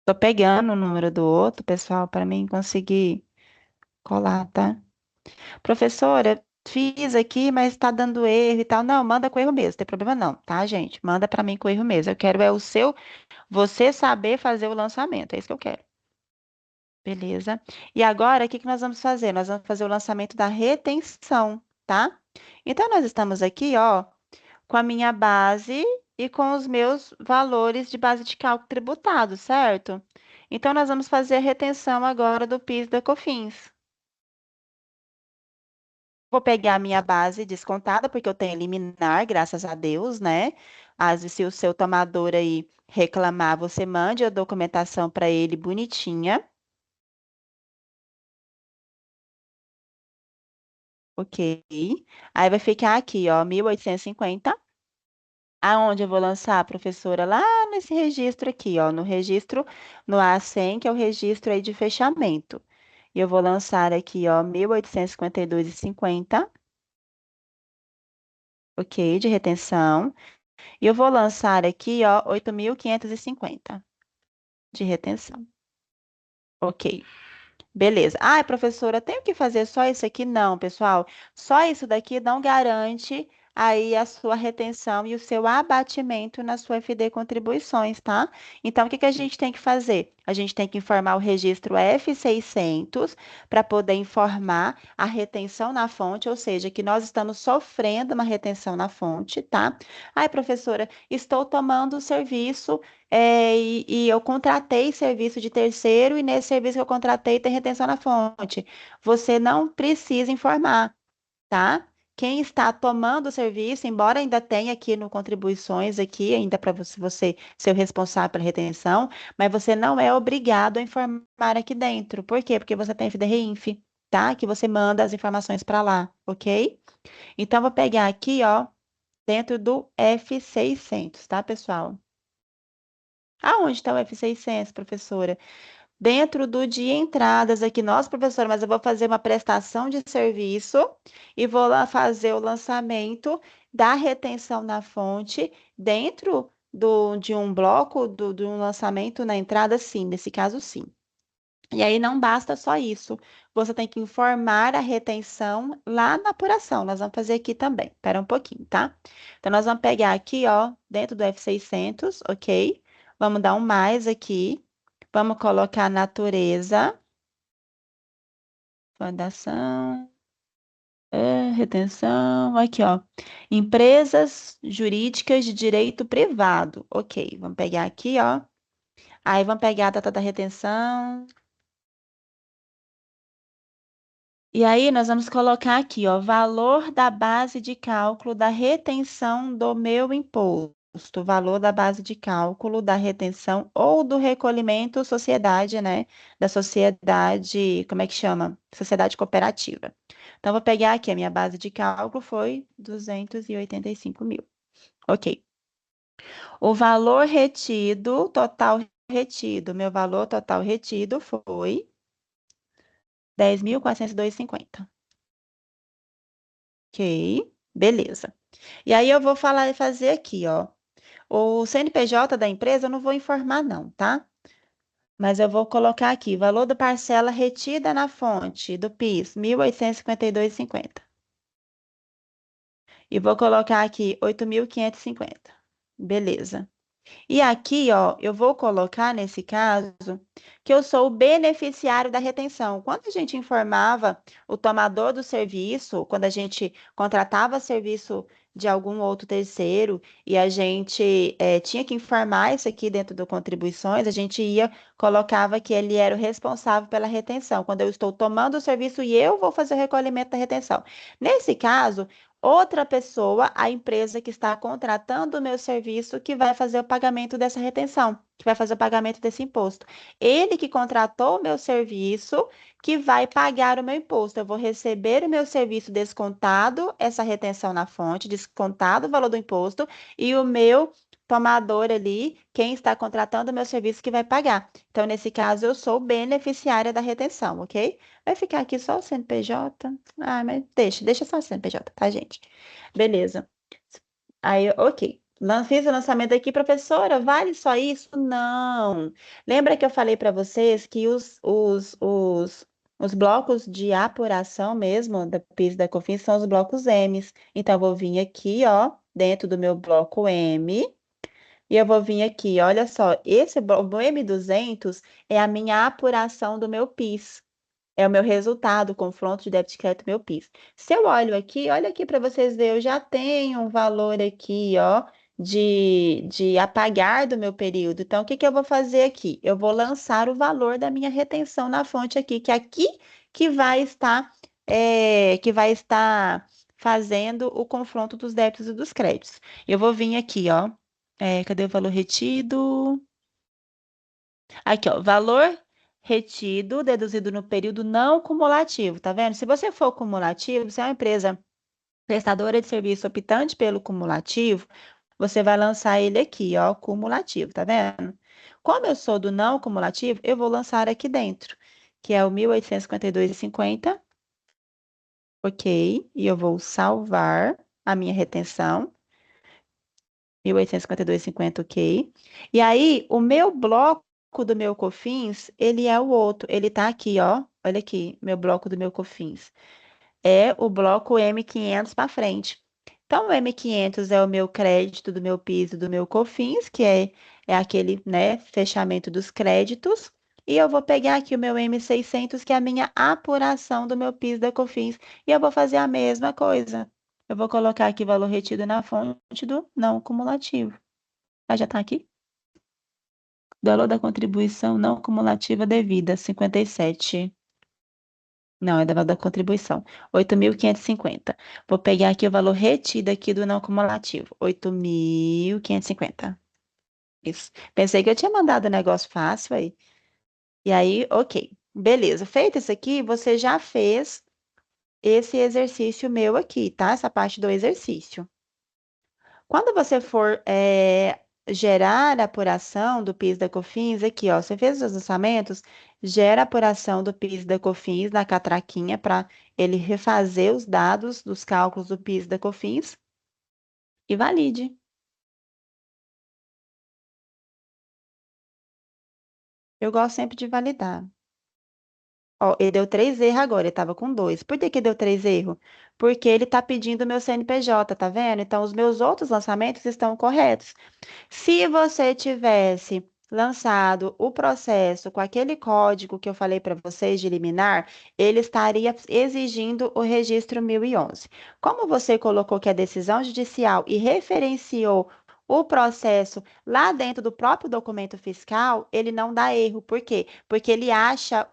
Tô pegando o número do outro, pessoal, para mim conseguir colar, tá? Professora, fiz aqui, mas tá dando erro e tal. Não, manda com erro mesmo, não tem problema não, tá, gente? Manda para mim com erro mesmo. Eu quero você saber fazer o lançamento, é isso que eu quero. Beleza. E agora, o que que nós vamos fazer? Nós vamos fazer o lançamento da retenção, tá? Então, nós estamos aqui, ó, com a minha base e com os meus valores de base de cálculo tributado, certo? Então, nós vamos fazer a retenção agora do PIS e da COFINS. Vou pegar a minha base descontada, porque eu tenho liminar, graças a Deus, né? Às vezes, se o seu tomador aí reclamar, você mande a documentação para ele bonitinha. Ok. Aí vai ficar aqui, ó, 1.850. Aonde eu vou lançar, professora? Lá nesse registro aqui, ó, no registro, no A100, que é o registro aí de fechamento. E eu vou lançar aqui, ó, 1.852,50, ok, de retenção. E eu vou lançar aqui, ó, 8.550 de retenção. Ok. Beleza. Ah, professora, tenho que fazer só isso aqui? Não, pessoal. Só isso daqui não garante aí a sua retenção e o seu abatimento na sua FD Contribuições, tá? Então, o que que a gente tem que fazer? A gente tem que informar o registro F600 para poder informar a retenção na fonte, ou seja, que nós estamos sofrendo uma retenção na fonte, tá? Ai, professora, estou tomando o serviço e eu contratei serviço de terceiro e nesse serviço que eu contratei tem retenção na fonte. Você não precisa informar, tá? Quem está tomando o serviço, embora ainda tenha aqui no contribuições aqui, ainda para você ser o responsável pela retenção, mas você não é obrigado a informar aqui dentro. Por quê? Porque você tem FDRINF, tá? Que você manda as informações para lá, ok? Então, vou pegar aqui, ó, dentro do F600, tá, pessoal? Aonde está o F600, professora? dentro do de entradas aqui, nossa, professora, mas eu vou fazer uma prestação de serviço e vou lá fazer o lançamento da retenção na fonte dentro de um bloco de um lançamento na entrada, sim, nesse caso, sim. E aí não basta só isso. Você tem que informar a retenção lá na apuração. Nós vamos fazer aqui também. Espera um pouquinho, tá? Então, nós vamos pegar aqui, ó, dentro do F600, ok? Vamos dar um mais aqui. Vamos colocar natureza, fundação, retenção, aqui, ó. Empresas jurídicas de direito privado. Ok, vamos pegar aqui, ó. Aí vamos pegar a data da retenção. E aí, nós vamos colocar aqui, ó, valor da base de cálculo da retenção do meu imposto, valor da base de cálculo da retenção ou do recolhimento sociedade, né? Da sociedade, como é que chama? Sociedade cooperativa. Então, vou pegar aqui, a minha base de cálculo foi 285 mil. Ok. O valor retido, total retido, meu valor total retido foi 10.402,50. Ok, beleza. E aí eu vou falar e fazer aqui, ó. O CNPJ da empresa eu não vou informar, não, tá? Mas eu vou colocar aqui, valor da parcela retida na fonte do PIS, 1.852,50. E vou colocar aqui 8.550. Beleza. E aqui, ó, eu vou colocar nesse caso que eu sou o beneficiário da retenção. Quando a gente informava o tomador do serviço, quando a gente contratava serviço de algum outro terceiro e a gente tinha que informar isso aqui dentro do contribuições, a gente colocava que ele era o responsável pela retenção. Quando eu estou tomando o serviço e eu vou fazer o recolhimento da retenção. Nesse caso, outra pessoa, a empresa que está contratando o meu serviço, que vai fazer o pagamento dessa retenção, que vai fazer o pagamento desse imposto. Ele que contratou o meu serviço, que vai pagar o meu imposto. Eu vou receber o meu serviço descontado, essa retenção na fonte, descontado o valor do imposto, e o meu tomador ali, quem está contratando o meu serviço, que vai pagar. Então, nesse caso, eu sou beneficiária da retenção, ok? Vai ficar aqui só o CNPJ. Ah, mas deixa só o CNPJ, tá, gente? Beleza. Aí, ok. Fiz o lançamento aqui, professora, vale só isso? Não. Lembra que eu falei para vocês que os blocos de apuração mesmo da PIS e da COFINS são os blocos M's. Então, eu vou vir aqui, ó, dentro do meu bloco M, e eu vou vir aqui, olha só, o M200 é a minha apuração do meu PIS. É o meu resultado, o confronto de débito e crédito meu PIS. Se eu olho aqui, olha aqui para vocês verem, eu já tenho um valor aqui, ó, de apagar do meu período. Então, o que que eu vou fazer aqui? Eu vou lançar o valor da minha retenção na fonte aqui, que é aqui que vai estar, que vai estar fazendo o confronto dos débitos e dos créditos. Eu vou vir aqui, ó, cadê o valor retido? Aqui, ó, valor retido, deduzido no período não cumulativo, tá vendo? Se você for cumulativo, se é uma empresa prestadora de serviço optante pelo cumulativo, você vai lançar ele aqui, ó, cumulativo, tá vendo? Como eu sou do não cumulativo, eu vou lançar aqui dentro, que é o 1.852,50, ok? E eu vou salvar a minha retenção. 1.852,50, ok. E aí, o meu bloco do meu COFINS, ele é o outro. Ele tá aqui, ó. Olha aqui, meu bloco do meu COFINS. É o bloco M500 para frente. Então, o M500 é o meu crédito do meu piso do meu COFINS, que é aquele, né, fechamento dos créditos. E eu vou pegar aqui o meu M600, que é a minha apuração do meu piso da COFINS, e eu vou fazer a mesma coisa. Eu vou colocar aqui o valor retido na fonte do não cumulativo. Ah, já está aqui? Valor da contribuição não cumulativa devida, 57. Não, é da valor da contribuição, 8.550. Vou pegar aqui o valor retido aqui do não cumulativo, 8.550. Isso. Pensei que eu tinha mandado o negócio fácil aí. E aí, ok. Beleza. Feito isso aqui, você já fez esse exercício meu aqui, tá? Essa parte do exercício. Quando você for gerar a apuração do PIS da COFINS aqui, ó. Você fez os lançamentos, gera a apuração do PIS da COFINS na catraquinha para ele refazer os dados dos cálculos do PIS da COFINS e valide. Eu gosto sempre de validar. Ó, ele deu 3 erros agora, ele estava com 2. Por que que deu 3 erros? Porque ele está pedindo o meu CNPJ, tá vendo? Então, os meus outros lançamentos estão corretos. Se você tivesse lançado o processo com aquele código que eu falei para vocês de liminar, ele estaria exigindo o registro 1011. Como você colocou que é decisão judicial e referenciou o processo lá dentro do próprio documento fiscal, ele não dá erro. Por quê? Porque ele acha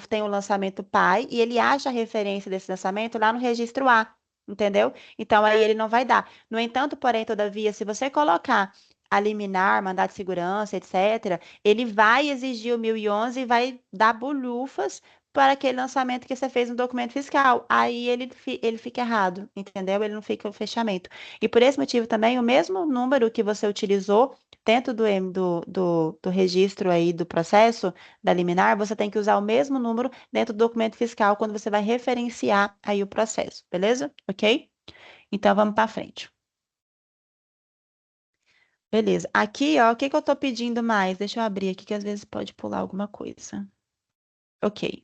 tem o lançamento pai e ele acha a referência desse lançamento lá no registro A, entendeu? Então aí ele não vai dar. No entanto, porém, todavia, se você colocar a liminar, mandado de segurança, etc., ele vai exigir o 1011 e vai dar bolhufas para aquele lançamento que você fez no documento fiscal. Aí ele fica errado, entendeu? Ele não fica o fechamento. E por esse motivo também, o mesmo número que você utilizou dentro do registro aí do processo da liminar, você tem que usar o mesmo número dentro do documento fiscal quando você vai referenciar aí o processo, beleza? Ok? Então vamos para frente. Beleza. Aqui, ó, o que que eu tô pedindo mais? Deixa eu abrir aqui que às vezes pode pular alguma coisa. Ok.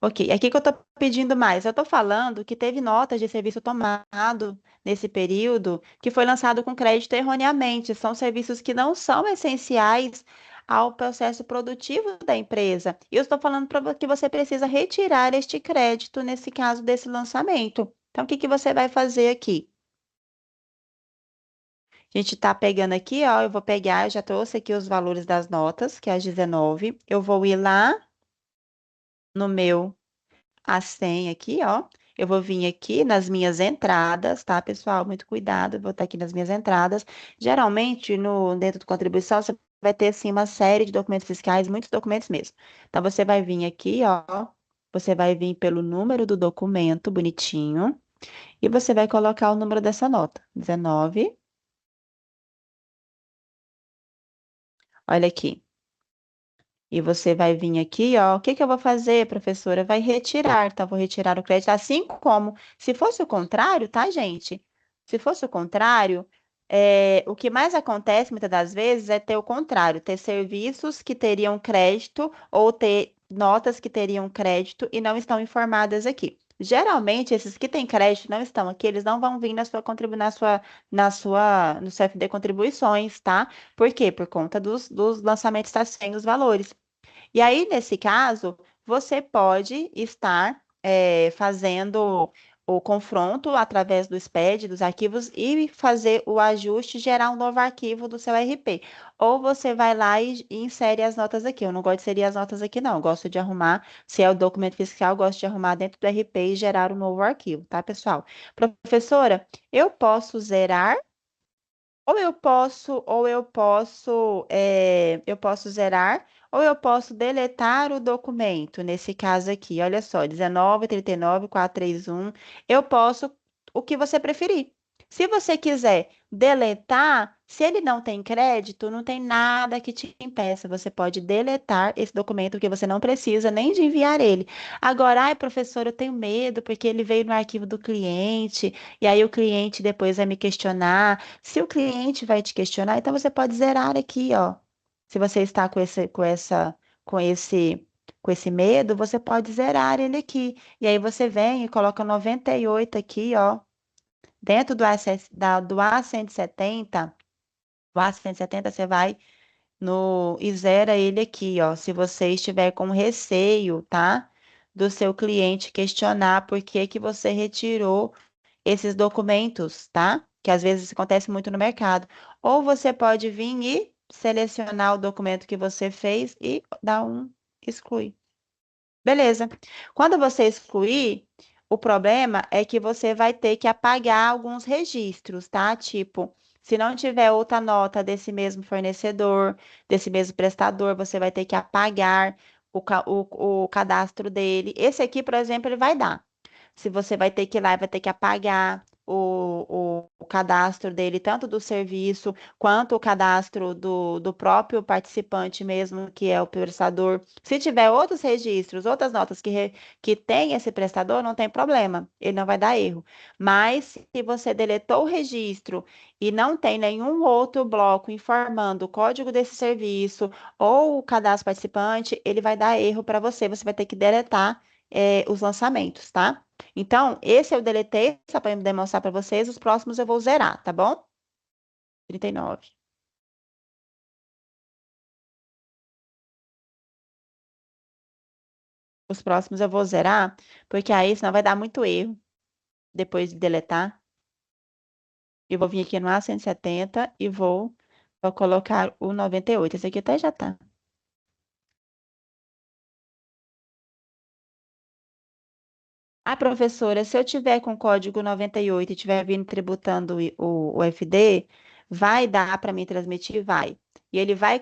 Ok. Aqui que eu tô pedindo mais. Eu tô falando que teve notas de serviço tomado nesse período que foi lançado com crédito erroneamente. São serviços que não são essenciais ao processo produtivo da empresa. E eu estou falando para que você precisa retirar este crédito nesse caso desse lançamento. Então, o que que você vai fazer aqui? A gente tá pegando aqui, ó. Eu vou pegar, eu já trouxe aqui os valores das notas, que é as 19. Eu vou ir lá no meu a 100 aqui, ó. Eu vou vir aqui nas minhas entradas, tá, pessoal? Muito cuidado, eu vou estar aqui nas minhas entradas. Geralmente, no dentro do contribuição, você vai ter, assim, uma série de documentos fiscais, muitos documentos mesmo. Então, você vai vir aqui, ó. Você vai vir pelo número do documento, bonitinho. E você vai colocar o número dessa nota, 19. Olha aqui. E você vai vir aqui, ó. O que que eu vou fazer, professora? Vai retirar, tá? Vou retirar o crédito, assim como se fosse o contrário, tá, gente? Se fosse o contrário, o que mais acontece muitas das vezes é ter o contrário, ter serviços que teriam crédito ou ter notas que teriam crédito e não estão informadas aqui. Geralmente, esses que têm crédito não estão aqui, eles não vão vir na sua no CFD Contribuições, tá? Por quê? Por conta dos lançamentos estar sem os valores. E aí, nesse caso, você pode estar fazendo o confronto através do SPED, dos arquivos, e fazer o ajuste, gerar um novo arquivo do seu RP. Ou você vai lá e insere as notas aqui. Eu não gosto de inserir as notas aqui, não. Eu gosto de arrumar, se é o documento fiscal, eu gosto de arrumar dentro do RP e gerar um novo arquivo, tá, pessoal? Professora, eu posso zerar eu posso zerar, ou eu posso deletar o documento, nesse caso aqui, olha só, 19, 39, 431, eu posso o que você preferir. Se você quiser deletar, se ele não tem crédito, não tem nada que te impeça. Você pode deletar esse documento, porque você não precisa nem de enviar ele. Agora, ai, professor, eu tenho medo, porque ele veio no arquivo do cliente, e aí o cliente depois vai me questionar. Se o cliente vai te questionar, então você pode zerar aqui, ó. Se você está com esse, com esse medo, você pode zerar ele aqui. E aí você vem e coloca 98 aqui, ó. Dentro do A170, o A170 você vai no e zera ele aqui, ó. Se você estiver com receio, tá? Do seu cliente questionar por que que você retirou esses documentos, tá? Que às vezes acontece muito no mercado. Ou você pode vir e selecionar o documento que você fez e dar um excluir. Beleza. Quando você excluir, o problema é que você vai ter que apagar alguns registros, tá? Tipo, se não tiver outra nota desse mesmo fornecedor, desse mesmo prestador, você vai ter que apagar o cadastro dele. Esse aqui, por exemplo, ele vai dar. Se você vai ter que ir lá e vai ter que apagar. o cadastro dele, tanto do serviço quanto o cadastro do próprio participante mesmo, que é o prestador. Se tiver outros registros, outras notas que tem esse prestador, não tem problema, ele não vai dar erro. Mas se você deletou o registro e não tem nenhum outro bloco informando o código desse serviço ou o cadastro participante, ele vai dar erro para você. Você vai ter que deletar, os lançamentos, tá? Então, esse eu deletei só para demonstrar para vocês. Os próximos eu vou zerar, tá bom? 39. Os próximos eu vou zerar, porque aí senão vai dar muito erro depois de deletar. Eu vou vir aqui no A170 e vou colocar o 98. Esse aqui até já tá. Ah, professora, se eu tiver com o código 98 e estiver vindo tributando o FD, vai dar para mim transmitir? Vai. E ele vai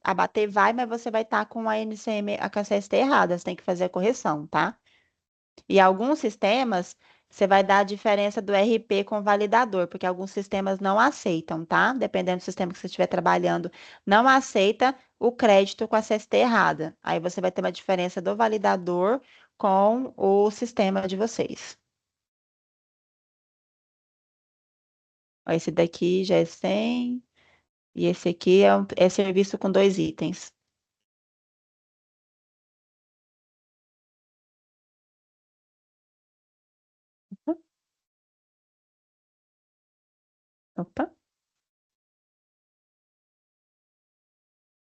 abater? Vai, mas você vai estar com a NCM, a CST errada, você tem que fazer a correção, tá? E alguns sistemas, você vai dar a diferença do RP com o validador, porque alguns sistemas não aceitam, tá? Dependendo do sistema que você estiver trabalhando, não aceita o crédito com a CST errada. Aí você vai ter uma diferença do validador com o sistema de vocês. Ó, esse daqui já é 100 e esse aqui é serviço com dois itens. Opa,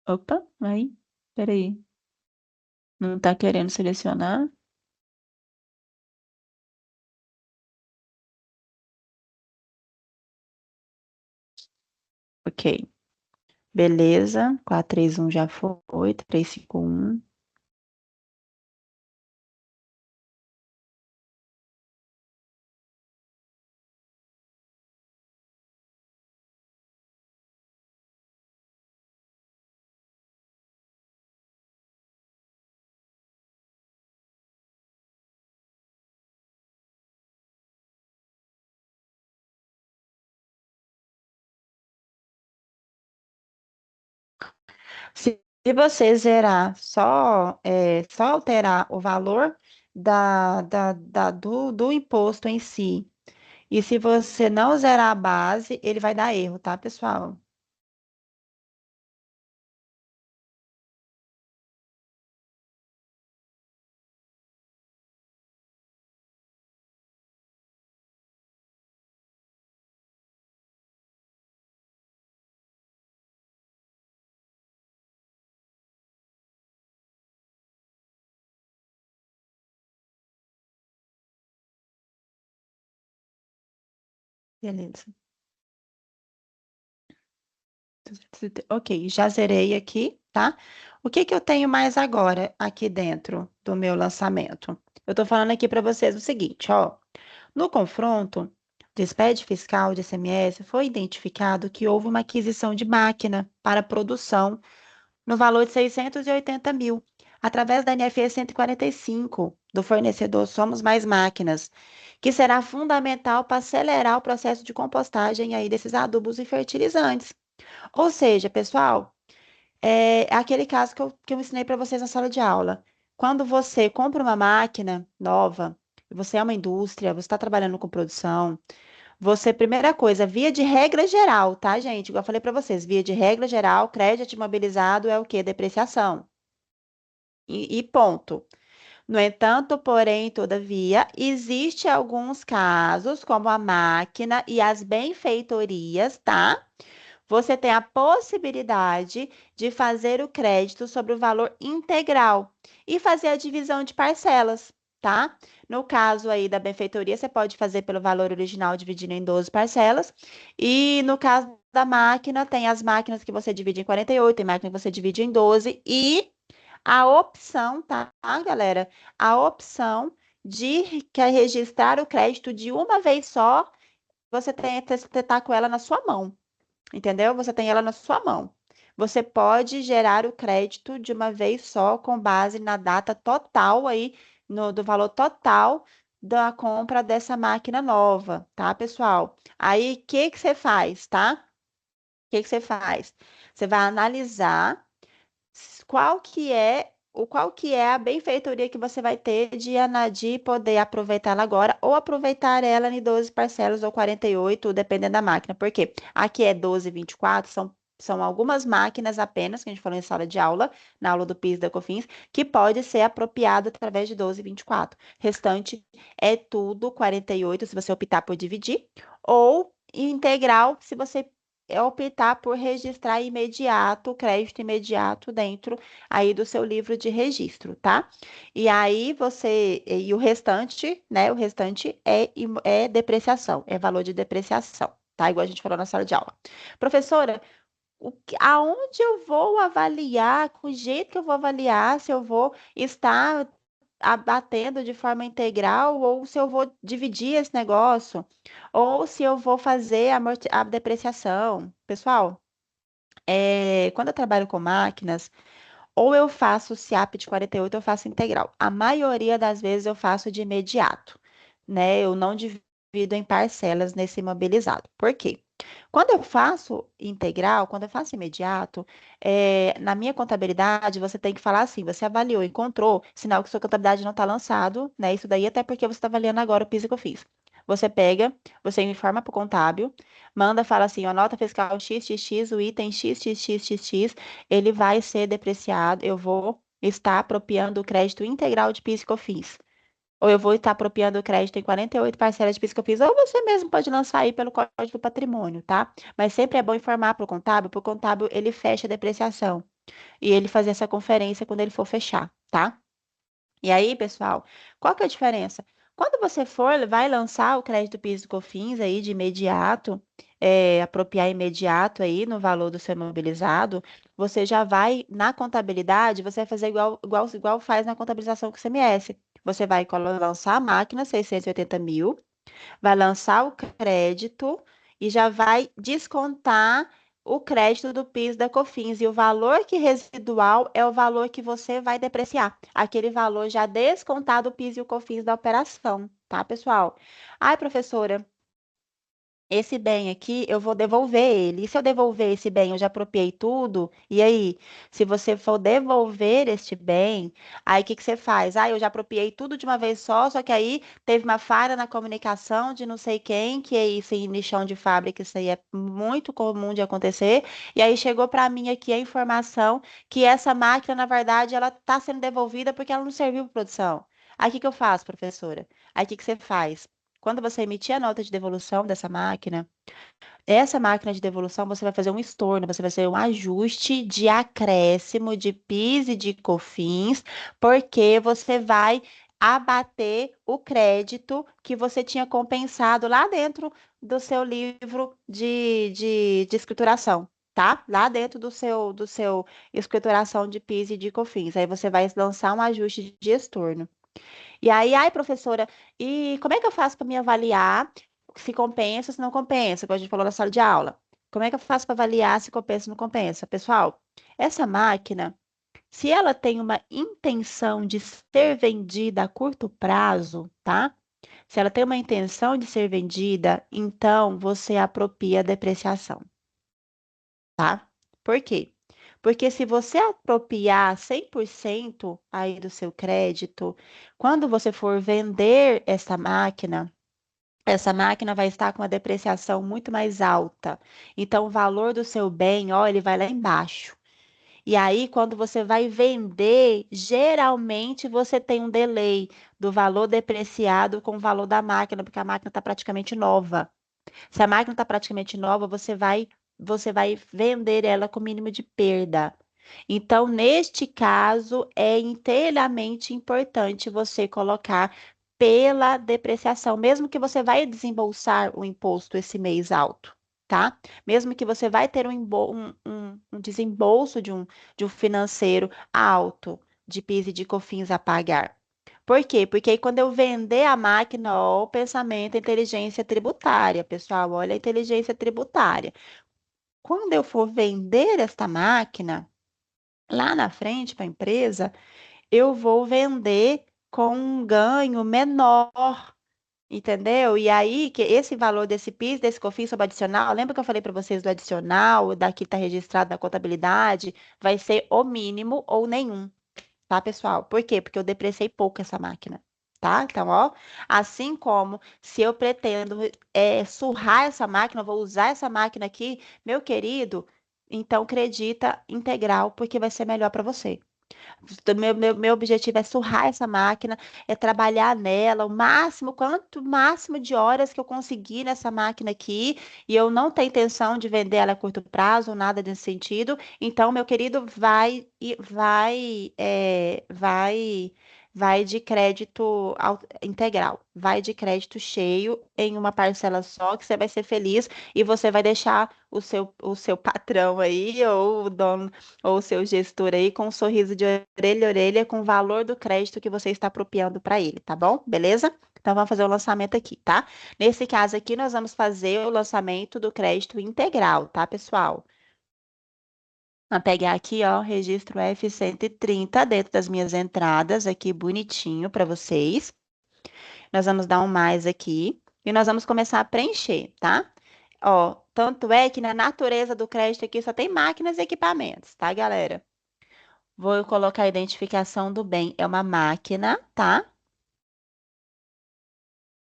opa, aí, peraí. Não tá querendo selecionar? Ok. Beleza. 431 já foi. 351. Se você zerar só alterar o valor do imposto em si, e se você não zerar a base, ele vai dar erro, tá, pessoal? Beleza. Ok, já zerei aqui, tá? O que que eu tenho mais agora aqui dentro do meu lançamento? Eu tô falando aqui para vocês o seguinte, ó. No confronto do SPED fiscal de ICMS, foi identificado que houve uma aquisição de máquina para produção no valor de 680 mil, através da NFE 145, do fornecedor Somos Mais Máquinas, que será fundamental para acelerar o processo de compostagem aí desses adubos e fertilizantes. Ou seja, pessoal, é aquele caso que eu ensinei para vocês na sala de aula. Quando você compra uma máquina nova, você é uma indústria, você está trabalhando com produção, você, primeira coisa, via de regra geral, tá, gente? Igual eu falei para vocês, via de regra geral, crédito imobilizado é o quê? Depreciação. E ponto. No entanto, porém, todavia, existe alguns casos, como a máquina e as benfeitorias, tá? Você tem a possibilidade de fazer o crédito sobre o valor integral e fazer a divisão de parcelas, tá? No caso aí da benfeitoria, você pode fazer pelo valor original dividido em 12 parcelas. E no caso da máquina, tem as máquinas que você divide em 48, tem máquina que você divide em 12 e a opção, tá, galera? A opção de quer registrar o crédito de uma vez só, você tem que estar com ela na sua mão. Entendeu? Você tem ela na sua mão. Você pode gerar o crédito de uma vez só, com base na data total aí, do valor total da compra dessa máquina nova, tá, pessoal? Aí, o que que você faz, tá? O que que você faz? Você vai analisar qual que é a benfeitoria que você vai ter de poder aproveitar ela agora ou aproveitar ela em 12 parcelas ou 48, dependendo da máquina. Por quê? Aqui é 12, 24, são algumas máquinas apenas, que a gente falou em sala de aula, na aula do PIS e da COFINS, que pode ser apropriado através de 12 e 24. Restante é tudo 48, se você optar por dividir, ou integral, se você optar por registrar imediato, crédito imediato dentro aí do seu livro de registro, tá? E aí e o restante, né? O restante é depreciação, é valor de depreciação, tá? Igual a gente falou na sala de aula. Professora, aonde eu vou avaliar, com o jeito que eu vou avaliar, se eu vou estar abatendo de forma integral ou se eu vou dividir esse negócio, ou se eu vou fazer a depreciação. Pessoal, quando eu trabalho com máquinas, ou eu faço SIAP de 48, ou eu faço integral. A maioria das vezes eu faço de imediato, né? Eu não divido em parcelas nesse imobilizado. Por quê? Quando eu faço integral, quando eu faço imediato, na minha contabilidade, você tem que falar assim: você avaliou, encontrou, sinal que sua contabilidade não está lançado, né? Isso daí até porque você está avaliando agora o PIS que eu fiz. Você pega, você informa para o contábil, manda, fala assim: a nota fiscal XXX, o item XXXXX, ele vai ser depreciado, eu vou estar apropriando o crédito integral de PIS que eu fiz. Ou eu vou estar apropriando o crédito em 48 parcelas de PIS que eu fiz, ou você mesmo pode lançar aí pelo Código do Patrimônio, tá? Mas sempre é bom informar para o contábil ele fecha a depreciação e ele fazer essa conferência quando ele for fechar, tá? E aí, pessoal, qual que é a diferença? Quando você vai lançar o crédito PIS e COFINS aí de imediato, apropriar imediato aí no valor do seu imobilizado, você já vai, na contabilidade, você vai fazer igual faz na contabilização com o CMS. Você vai lançar a máquina, 680 mil, vai lançar o crédito e já vai descontar o crédito do PIS da COFINS. E o valor que residual é o valor que você vai depreciar. Aquele valor já descontado o PIS e o COFINS da operação, tá, pessoal? Ai, professora, esse bem aqui, eu vou devolver ele. E se eu devolver esse bem, eu já apropriei tudo? E aí, se você for devolver este bem, aí o que que você faz? Ah, eu já apropriei tudo de uma vez só que aí teve uma falha na comunicação de não sei quem, que é isso em lixão de fábrica, isso aí é muito comum de acontecer. E aí chegou para mim aqui a informação que essa máquina, na verdade, ela está sendo devolvida porque ela não serviu para produção. Aí o que que eu faço, professora? Aí o que que você faz? Quando você emitir a nota de devolução dessa máquina, essa máquina de devolução você vai fazer um estorno, você vai fazer um ajuste de acréscimo de PIS e de COFINS, porque você vai abater o crédito que você tinha compensado lá dentro do seu livro de escrituração. Tá? Lá dentro do seu escrituração de PIS e de COFINS. Aí você vai lançar um ajuste de estorno. E aí, ai, professora, e como é que eu faço para me avaliar se compensa ou se não compensa? Como a gente falou na sala de aula. Como é que eu faço para avaliar se compensa ou não compensa? Pessoal, essa máquina, se ela tem uma intenção de ser vendida a curto prazo, tá? Se ela tem uma intenção de ser vendida, então você apropria a depreciação, tá? Por quê? Porque se você apropriar 100% aí do seu crédito, quando você for vender essa máquina vai estar com uma depreciação muito mais alta. Então, o valor do seu bem, ó, ele vai lá embaixo. E aí, quando você vai vender, geralmente você tem um delay do valor depreciado com o valor da máquina, porque a máquina está praticamente nova. Se a máquina está praticamente nova, você vai vender ela com mínimo de perda. Então, neste caso, é inteiramente importante você colocar pela depreciação, mesmo que você vai desembolsar o imposto esse mês alto, tá? Mesmo que você vai ter um desembolso de um financeiro alto de PIS e de COFINS a pagar. Por quê? Porque aí quando eu vender a máquina, ó, o pensamento, a inteligência tributária, pessoal, olha a inteligência tributária. Quando eu for vender esta máquina, lá na frente para a empresa, eu vou vender com um ganho menor. Entendeu? E aí, que esse valor desse PIS, desse COFINS sobre adicional, lembra que eu falei para vocês do adicional, daqui está registrado na contabilidade, vai ser o mínimo ou nenhum, tá, pessoal? Por quê? Porque eu depreciei pouco essa máquina, tá? Então, ó, assim como se eu pretendo surrar essa máquina, eu vou usar essa máquina aqui, meu querido, então acredita integral, porque vai ser melhor para você. Meu objetivo é surrar essa máquina, é trabalhar nela o máximo, quanto máximo de horas que eu conseguir nessa máquina aqui, e eu não tenho intenção de vender ela a curto prazo ou nada desse sentido. Então, meu querido, vai de crédito integral, vai de crédito cheio em uma parcela só, que você vai ser feliz e você vai deixar o seu patrão aí, ou o dono ou o seu gestor aí com um sorriso de orelha a orelha com o valor do crédito que você está apropriando para ele, tá bom? Beleza? Então vamos fazer o lançamento aqui, tá? Nesse caso aqui, nós vamos fazer o lançamento do crédito integral, tá, pessoal? Vou pegar aqui, ó, registro F-130 dentro das minhas entradas, aqui bonitinho para vocês. Nós vamos dar um mais aqui e nós vamos começar a preencher, tá? Ó, tanto é que na natureza do crédito aqui só tem máquinas e equipamentos, tá, galera? Vou colocar a identificação do bem. É uma máquina, tá?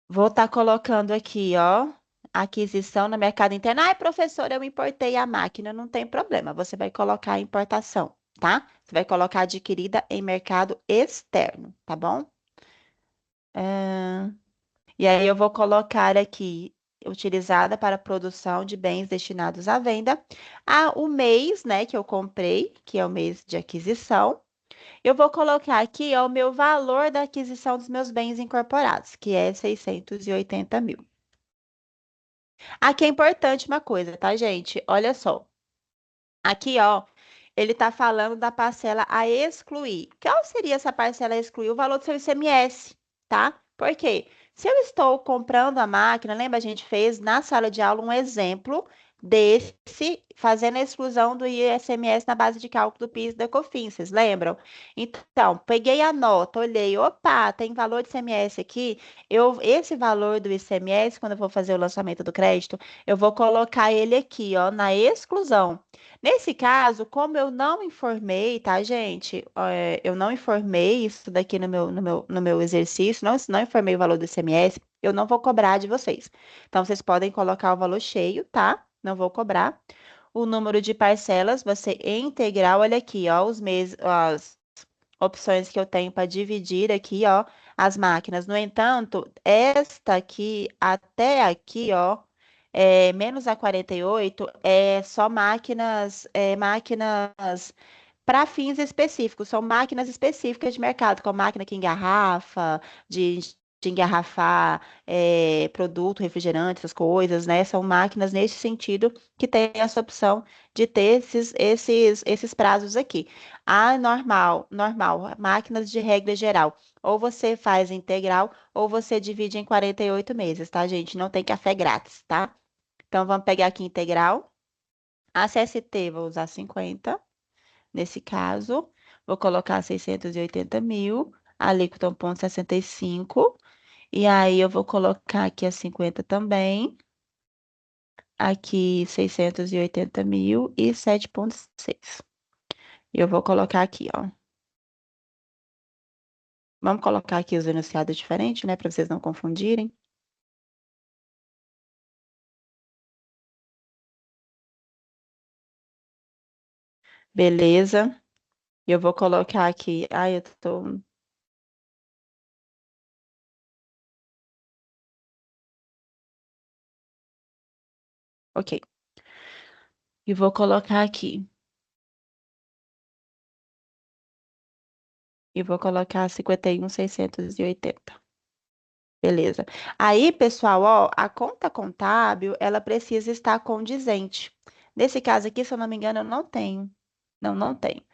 Vou estar colocando aqui, ó, aquisição no mercado interno. Ai, professora, eu importei a máquina. Não tem problema. Você vai colocar a importação, tá? Você vai colocar adquirida em mercado externo, tá bom? Ah, e aí eu vou colocar aqui utilizada para produção de bens destinados à venda. Ah, o mês, né, que eu comprei, que é o mês de aquisição. Eu vou colocar aqui ó, o meu valor da aquisição dos meus bens incorporados, que é 680 mil. Aqui é importante uma coisa, tá, gente? Olha só. Aqui, ó, ele está falando da parcela a excluir. Qual seria essa parcela a excluir? O valor do seu ICMS, tá? Por quê? Se eu estou comprando a máquina, lembra, a gente fez na sala de aula um exemplo desse, fazendo a exclusão do ICMS na base de cálculo do PIS e da COFINS, vocês lembram? Então, peguei a nota, olhei, opa, tem valor de ICMS aqui. Esse valor do ICMS, quando eu vou fazer o lançamento do crédito, eu vou colocar ele aqui, ó, na exclusão. Nesse caso, como eu não informei, tá, gente? Eu não informei isso daqui no meu exercício, não informei o valor do ICMS, eu não vou cobrar de vocês. Então, vocês podem colocar o valor cheio, tá? Não vou cobrar. O número de parcelas vai ser integral, olha aqui, ó, os meses, as opções que eu tenho para dividir aqui, ó, as máquinas. No entanto, esta aqui, até aqui, ó, menos a 48 é só máquinas para fins específicos, são máquinas específicas de mercado, como máquina que engarrafa, de, de engarrafar produto, refrigerante, essas coisas, né? São máquinas nesse sentido que tem essa opção de ter esses prazos aqui. A normal, máquinas de regra geral. Ou você faz integral, ou você divide em 48 meses, tá, gente? Não tem café grátis, tá? Então, vamos pegar aqui integral. A CST, vou usar 50. Nesse caso, vou colocar 680 mil, alíquota 1,65. E aí, eu vou colocar aqui a 50 também. Aqui, 680 mil e 7,6. E eu vou colocar aqui, ó. Vamos colocar aqui os enunciados diferentes, né? Para vocês não confundirem. Beleza. Eu vou colocar aqui. Ai, eu tô. Ok. E vou colocar aqui. E vou colocar 51.680. Beleza. Aí, pessoal, ó, a conta contábil, ela precisa estar condizente. Nesse caso aqui, se eu não me engano, eu não tenho. Não, não tenho.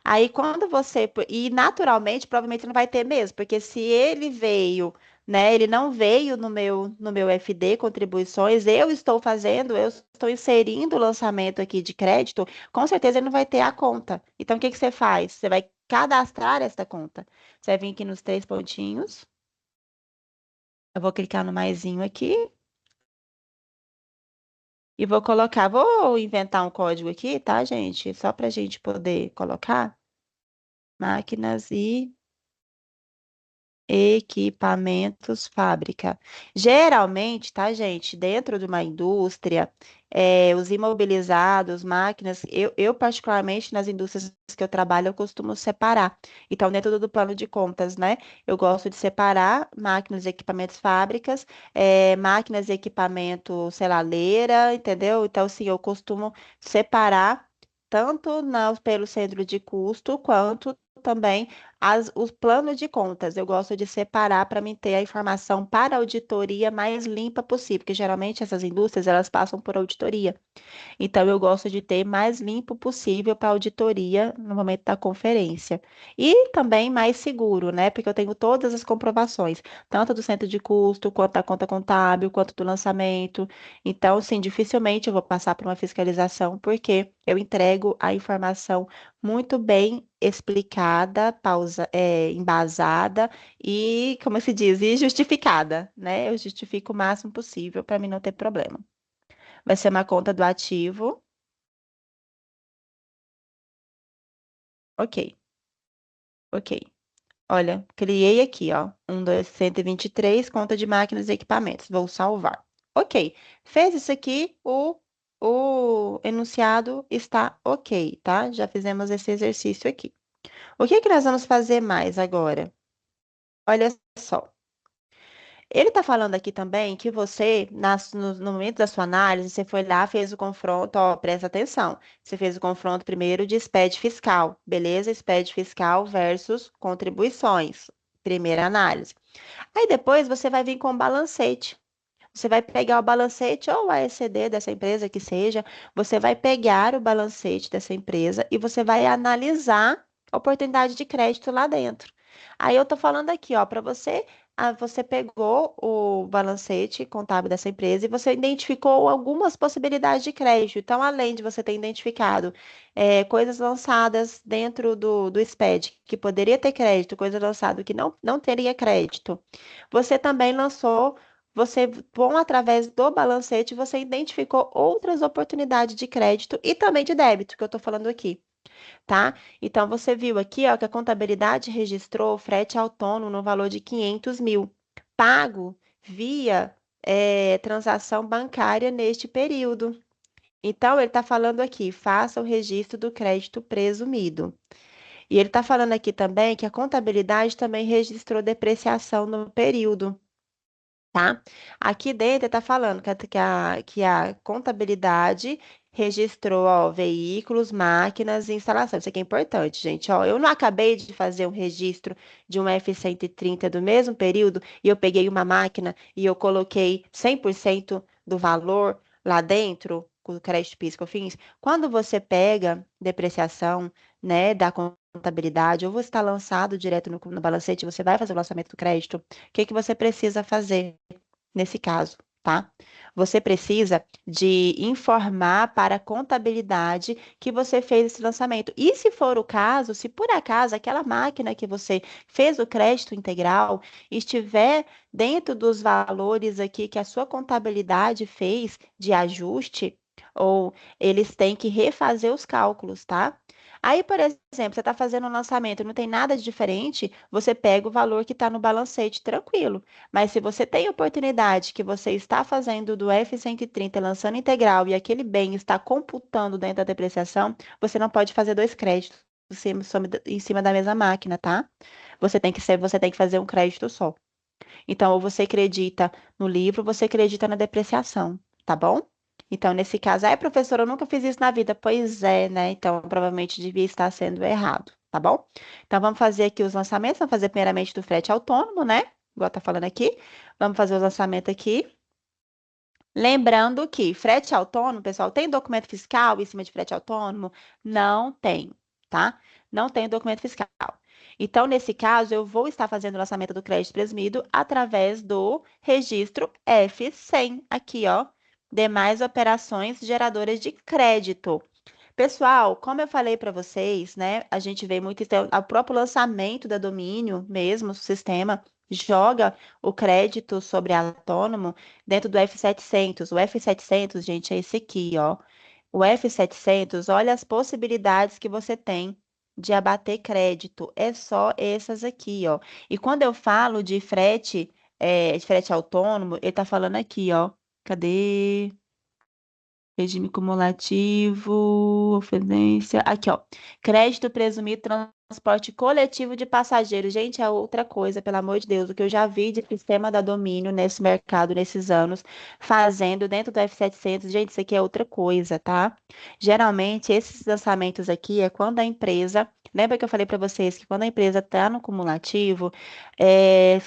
Aí, quando você. E naturalmente, provavelmente não vai ter mesmo, porque se ele veio né? Ele não veio no meu FD contribuições, eu estou fazendo, eu estou inserindo o lançamento aqui de crédito, com certeza ele não vai ter a conta. Então, o que que você faz? Você vai cadastrar esta conta. Você vai vir aqui nos três pontinhos. Eu vou clicar no maisinho aqui e vou colocar. Vou inventar um código aqui, tá, gente? Só para a gente poder colocar máquinas e equipamentos fábrica. Geralmente, tá, gente, dentro de uma indústria, os imobilizados, máquinas, eu particularmente nas indústrias que eu trabalho, eu costumo separar. Então, dentro do plano de contas, né, eu gosto de separar máquinas e equipamentos fábricas, máquinas e equipamento, sei lá, leira, entendeu? Então, assim, eu costumo separar tanto pelo centro de custo, quanto também os planos de contas, eu gosto de separar para mim ter a informação para a auditoria mais limpa possível, porque geralmente essas indústrias elas passam por auditoria. Então, eu gosto de ter mais limpo possível para auditoria no momento da conferência. E também mais seguro, né? Porque eu tenho todas as comprovações, tanto do centro de custo, quanto da conta contábil, quanto do lançamento. Então, sim, dificilmente eu vou passar por uma fiscalização, porque eu entrego a informação muito bem explicada, embasada e, como se diz, e justificada, né? Eu justifico o máximo possível para mim não ter problema. Vai ser uma conta do ativo. Ok, ok. Olha, criei aqui, ó. 123, conta de máquinas e equipamentos. Vou salvar. Ok. Fez isso aqui, o enunciado está ok, tá? Já fizemos esse exercício aqui. O que que nós vamos fazer mais agora? Olha só. Ele está falando aqui também que você, no momento da sua análise, você foi lá, fez o confronto, ó, presta atenção. Você fez o confronto primeiro de SPED fiscal, beleza? SPED fiscal versus contribuições, primeira análise. Aí depois você vai vir com o balancete. Você vai pegar o balancete ou a ECD dessa empresa que seja, você vai pegar o balancete dessa empresa e você vai analisar a oportunidade de crédito lá dentro. Aí eu tô falando aqui, ó, para você, você pegou o balancete contábil dessa empresa e você identificou algumas possibilidades de crédito. Então, além de você ter identificado coisas lançadas dentro do SPED que poderia ter crédito, coisa lançada que não teria crédito, você também lançou você, bom, através do balancete, você identificou outras oportunidades de crédito e também de débito, que eu estou falando aqui, tá? Então, você viu aqui, ó, que a contabilidade registrou frete autônomo no valor de 500 mil, pago via transação bancária neste período. Então, ele está falando aqui, faça o registro do crédito presumido. E ele está falando aqui também que a contabilidade também registrou depreciação no período. Tá? Aqui dentro está falando que a contabilidade registrou, ó, veículos, máquinas e instalações. Isso aqui é importante, gente. Ó, eu não acabei de fazer um registro de um F-130 do mesmo período e eu peguei uma máquina e eu coloquei 100% do valor lá dentro, com o crédito PIS que eu fiz. Quando você pega depreciação, né, da contabilidade, ou você está lançado direto no balancete, você vai fazer o lançamento do crédito, o que que você precisa fazer? Nesse caso, tá? Você precisa de informar para a contabilidade que você fez esse lançamento. E se for o caso, se por acaso aquela máquina que você fez o crédito integral estiver dentro dos valores aqui que a sua contabilidade fez de ajuste, ou eles têm que refazer os cálculos, tá? Aí, por exemplo, você está fazendo um lançamento, não tem nada de diferente, você pega o valor que está no balancete tranquilo. Mas se você tem oportunidade que você está fazendo do F-130 lançando integral e aquele bem está computando dentro da depreciação, você não pode fazer dois créditos em cima da mesma máquina, tá? Você tem que fazer um crédito só. Então, ou você acredita no livro, ou você acredita na depreciação, tá bom? Então, nesse caso, professora, eu nunca fiz isso na vida. Pois é, né? Então, provavelmente devia estar sendo errado, tá bom? Então, vamos fazer aqui os lançamentos. Vamos fazer primeiramente do frete autônomo, né? Igual tá falando aqui. Vamos fazer o lançamento aqui. Lembrando que frete autônomo, pessoal, tem documento fiscal em cima de frete autônomo? Não tem, tá? Não tem documento fiscal. Então, nesse caso, eu vou estar fazendo o lançamento do crédito presumido através do registro F100, aqui, ó, demais operações geradoras de crédito. Pessoal, como eu falei para vocês, né, a gente vê muito isso, o próprio lançamento da domínio mesmo, o sistema joga o crédito sobre autônomo dentro do F700. O F700, gente, é esse aqui, ó. O F700, olha as possibilidades que você tem de abater crédito. É só essas aqui, ó. E quando eu falo de frete autônomo, ele tá falando aqui, ó. Cadê? Regime cumulativo, oferência. Aqui, ó. Crédito presumido, transporte coletivo de passageiros. Gente, é outra coisa, pelo amor de Deus. O que eu já vi de sistema da domínio nesse mercado, nesses anos, fazendo dentro do F700. Gente, isso aqui é outra coisa, tá? Geralmente, esses lançamentos aqui é quando a empresa. Lembra que eu falei para vocês que quando a empresa está no cumulativo,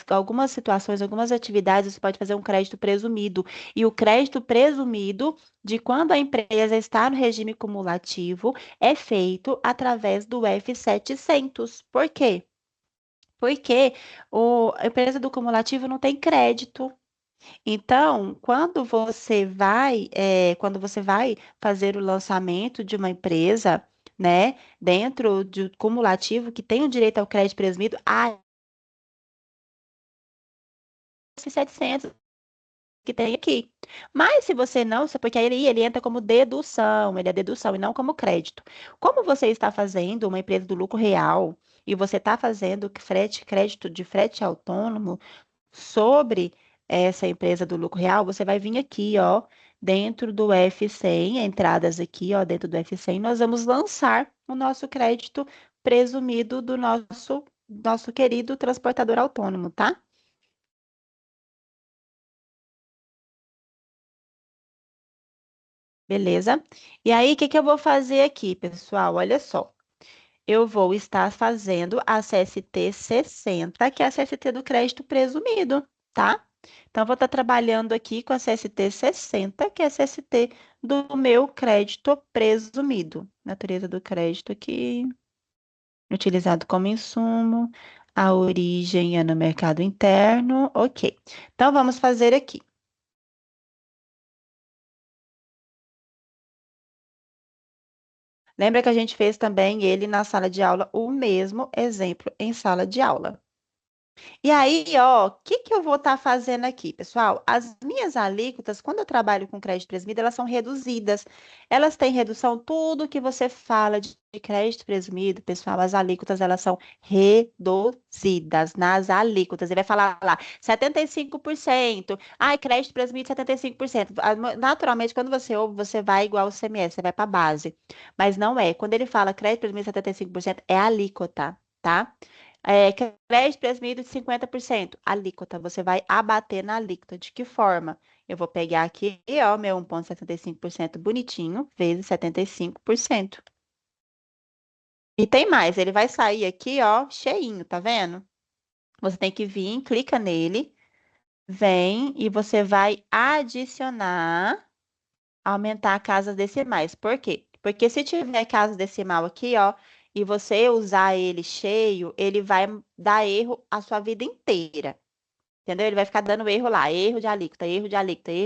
algumas situações, algumas atividades, você pode fazer um crédito presumido. E o crédito presumido de quando a empresa está no regime cumulativo é feito através do F700. Por quê? Porque a empresa do cumulativo não tem crédito. Então, quando você vai fazer o lançamento de uma empresa, né, dentro do cumulativo que tem o direito ao crédito presumido, a F700 que tem aqui. Mas se você não, porque aí ele entra como dedução, ele é dedução e não como crédito. Como você está fazendo uma empresa do lucro real e você está fazendo crédito de frete autônomo sobre essa empresa do lucro real, você vai vir aqui, ó, dentro do F100, entradas aqui, ó, dentro do F100, nós vamos lançar o nosso crédito presumido do nosso querido transportador autônomo, tá? Beleza? E aí, o que que eu vou fazer aqui, pessoal? Olha só. Eu vou estar fazendo a CST 60, que é a CST do crédito presumido, tá? Então, eu vou estar trabalhando aqui com a CST 60, que é a CST do meu crédito presumido. Natureza do crédito aqui, utilizado como insumo, a origem é no mercado interno, ok. Então, vamos fazer aqui. Lembra que a gente fez também ele na sala de aula, o mesmo exemplo em sala de aula. E aí, ó, o que que eu vou estar fazendo aqui, pessoal? As minhas alíquotas, quando eu trabalho com crédito presumido, elas são reduzidas. Elas têm redução, tudo que você fala de crédito presumido, pessoal, as alíquotas, elas são reduzidas nas alíquotas. Ele vai falar lá, 75%. Ai, crédito presumido, 75%. Naturalmente, quando você ouve, você vai igual o CMS, você vai para a base. Mas não é. Quando ele fala crédito presumido, 75%, é alíquota, tá? Crédito presumido de 50%. Alíquota, você vai abater na alíquota. De que forma? Eu vou pegar aqui, ó, meu 1,75% bonitinho, vezes 75%. E tem mais, ele vai sair aqui, ó, cheinho, tá vendo? Você tem que vir, clica nele, vem e você vai adicionar, aumentar casas decimais. Por quê? Porque se tiver casa decimal aqui, ó, e você usar ele cheio, ele vai dar erro a sua vida inteira. Entendeu? Ele vai ficar dando erro lá, erro de alíquota, erro de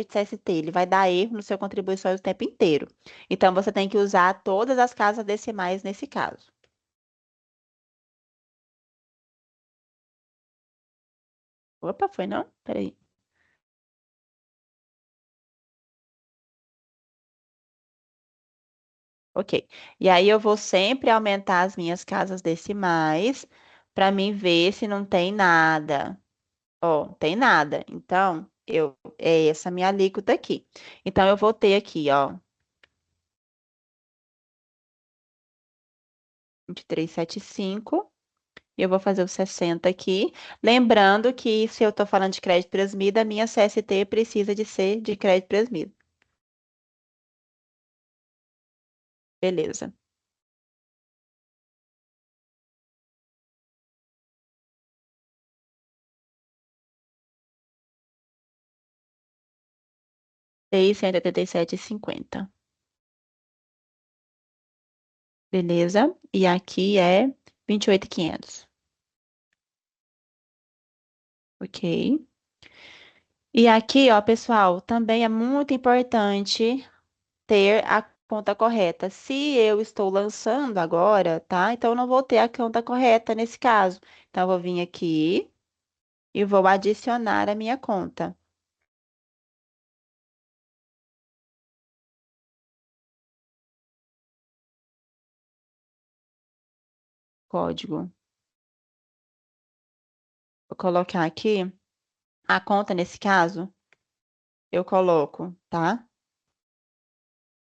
CST. Ele vai dar erro no seu contribuições o tempo inteiro. Então, você tem que usar todas as casas decimais nesse caso. Opa, foi não? Peraí. Ok. E aí, eu vou sempre aumentar as minhas casas decimais para mim ver se não tem nada. Ó, não tem nada. Então, é essa minha alíquota aqui. Então, eu vou ter aqui, ó, 23,75. Eu vou fazer o 60 aqui. Lembrando que se eu estou falando de crédito presumido, a minha CST precisa de ser de crédito presumido. Beleza. 687,50. Beleza. E aqui é 28.500. Ok. E aqui, ó, pessoal, também é muito importante ter a conta correta. Se eu estou lançando agora, tá? Então eu não vou ter a conta correta nesse caso. Então eu vou vir aqui e vou adicionar a minha conta. Código. Vou colocar aqui a conta nesse caso, eu coloco, tá?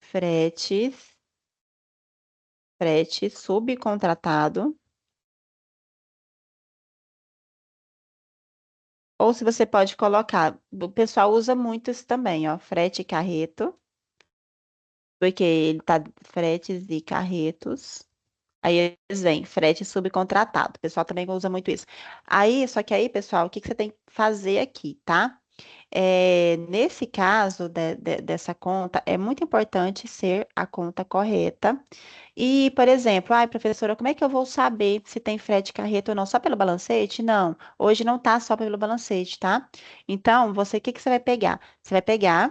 Fretes, frete subcontratado. Ou se você pode colocar, o pessoal usa muito isso também, ó, frete e carreto, porque ele tá fretes e carretos. Aí eles vêm, frete subcontratado. O pessoal também usa muito isso. Aí, só que aí, pessoal, o que que você tem que fazer aqui, tá? Nesse caso dessa conta, é muito importante ser a conta correta. E, por exemplo, ai, professora, como é que eu vou saber se tem frete carreta ou não? Só pelo balancete? Não, hoje não tá só pelo balancete, tá? Então, você, o que que você vai pegar? Você vai pegar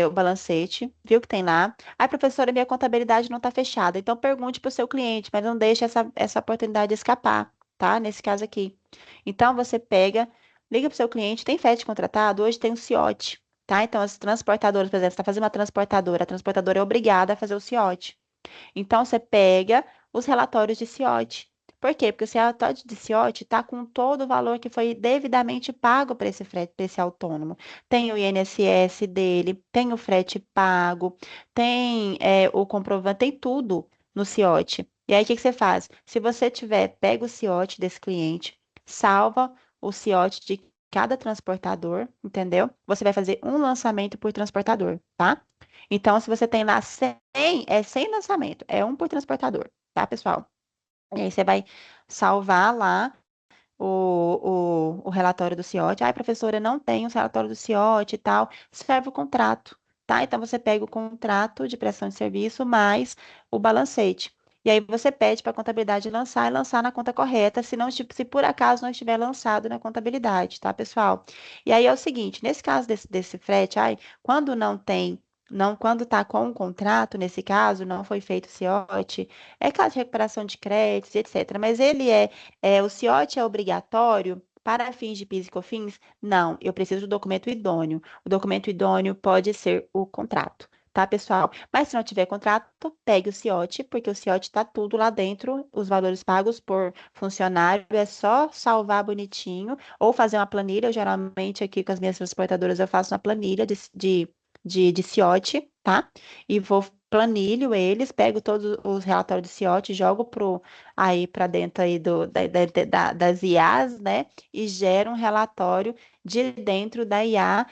o balancete, viu que tem lá. Ai, professora, minha contabilidade não está fechada. Então, pergunte para o seu cliente, mas não deixe essa oportunidade escapar, tá? Nesse caso aqui. Então, você pega, liga para o seu cliente, tem frete contratado? Hoje tem um CIOT, tá? Então, as transportadoras, por exemplo, você está fazendo uma transportadora, a transportadora é obrigada a fazer o CIOT. Então, você pega os relatórios de CIOT. Por quê? Porque o relatório de CIOT está com todo o valor que foi devidamente pago para esse frete, para esse autônomo. Tem o INSS dele, tem o frete pago, tem o comprovante, tem tudo no CIOT. E aí, o que que você faz? Se você tiver, pega o CIOT desse cliente, salva o CIOT de cada transportador, entendeu? Você vai fazer um lançamento por transportador, tá? Então, se você tem lá 100, é 100 lançamento, é um por transportador, tá, pessoal? E aí você vai salvar lá o relatório do CIOT. Ai, professora, não tem o relatório do CIOT e tal. Serve o contrato, tá? Então você pega o contrato de prestação de serviço mais o balancete. E aí você pede para a contabilidade lançar e lançar na conta correta, se não, se por acaso não estiver lançado na contabilidade, tá, pessoal? E aí é o seguinte, nesse caso desse frete, ai, quando não tem, não, quando está com um contrato, nesse caso, não foi feito o CIOT, é caso de recuperação de créditos, etc. Mas o CIOT é obrigatório para fins de PIS e COFINS? Não, eu preciso do documento idôneo. O documento idôneo pode ser o contrato, tá, pessoal? Mas se não tiver contrato, pegue o CIOT, porque o CIOT está tudo lá dentro, os valores pagos por funcionário, é só salvar bonitinho ou fazer uma planilha. Eu, geralmente, aqui com as minhas transportadoras, eu faço uma planilha de CIOT, tá? E vou planilho eles, pego todos os relatórios do CIOT, jogo aí para dentro aí das IAs, né? E gera um relatório de dentro da IA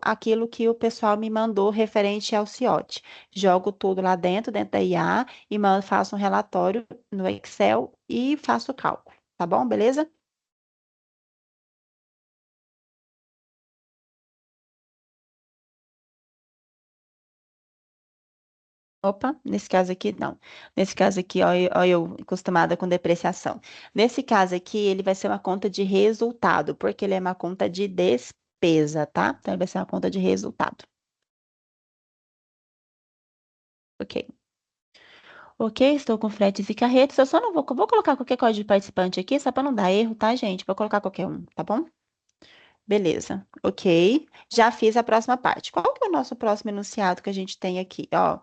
aquilo que o pessoal me mandou referente ao CIOT. Jogo tudo lá dentro da IA e faço um relatório no Excel e faço o cálculo, tá bom? Beleza? Opa, nesse caso aqui, não. Nesse caso aqui, ó, eu acostumada com depreciação. Nesse caso aqui, ele vai ser uma conta de resultado, porque ele é uma conta de despesa, tá? Então, ele vai ser uma conta de resultado. Ok. Ok, estou com fretes e carretos. Eu só não vou colocar qualquer código de participante aqui, só para não dar erro, tá, gente? Vou colocar qualquer um, tá bom? Beleza, ok. Já fiz a próxima parte. Qual que é o nosso próximo enunciado que a gente tem aqui? Ó,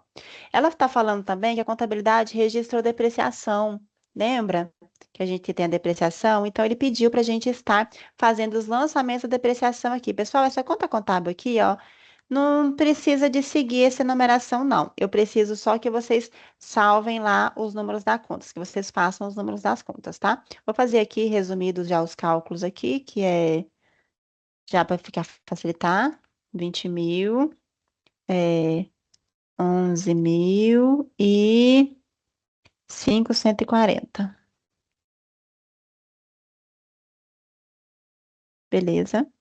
ela está falando também que a contabilidade registrou depreciação. Lembra que a gente tem a depreciação? Então, ele pediu para a gente estar fazendo os lançamentos da depreciação aqui. Pessoal, essa conta contábil aqui, ó, não precisa de seguir essa numeração, não. Eu preciso só que vocês salvem lá os números da conta, que vocês façam os números das contas, tá? Vou fazer aqui resumidos já os cálculos aqui, que é já para ficar facilitar, 20 mil, é, 11 mil e 540. Beleza?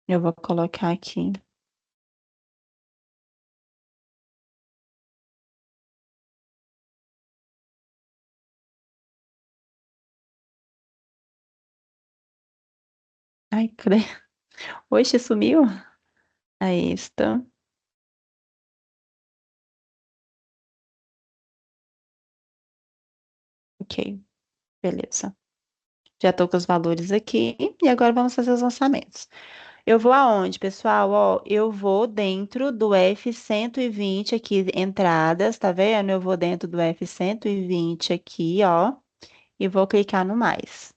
Eu vou colocar aqui. Ai, credo. Oxe, sumiu? Aí está. Ok, beleza. Já estou com os valores aqui e agora vamos fazer os lançamentos. Eu vou aonde, pessoal? Ó, eu vou dentro do F120 aqui, entradas, tá vendo? Eu vou dentro do F120 aqui, ó, e vou clicar no mais.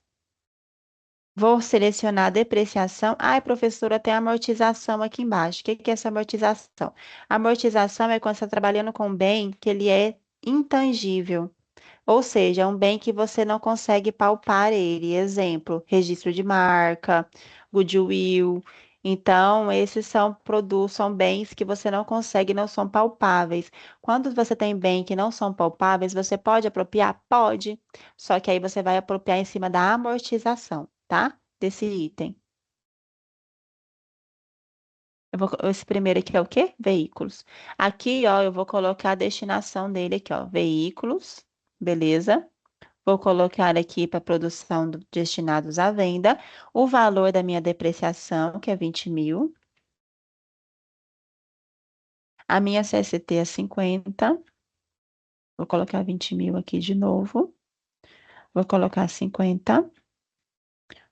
Vou selecionar depreciação. Ai, professora, tem amortização aqui embaixo. O que que é essa amortização? Amortização é quando você está trabalhando com um bem que ele é intangível. Ou seja, é um bem que você não consegue palpar ele. Exemplo, registro de marca, goodwill. Então, esses são produtos, são bens que você não consegue, não são palpáveis. Quando você tem bem que não são palpáveis, você pode apropriar? Pode. Só que aí você vai apropriar em cima da amortização, tá? Desse item. Esse primeiro aqui é o quê? Veículos. Aqui, ó, eu vou colocar a destinação dele aqui, ó. Veículos, beleza? Vou colocar aqui para produção destinados à venda o valor da minha depreciação, que é 20 mil. A minha CST é 50. Vou colocar 20 mil aqui de novo. Vou colocar 50,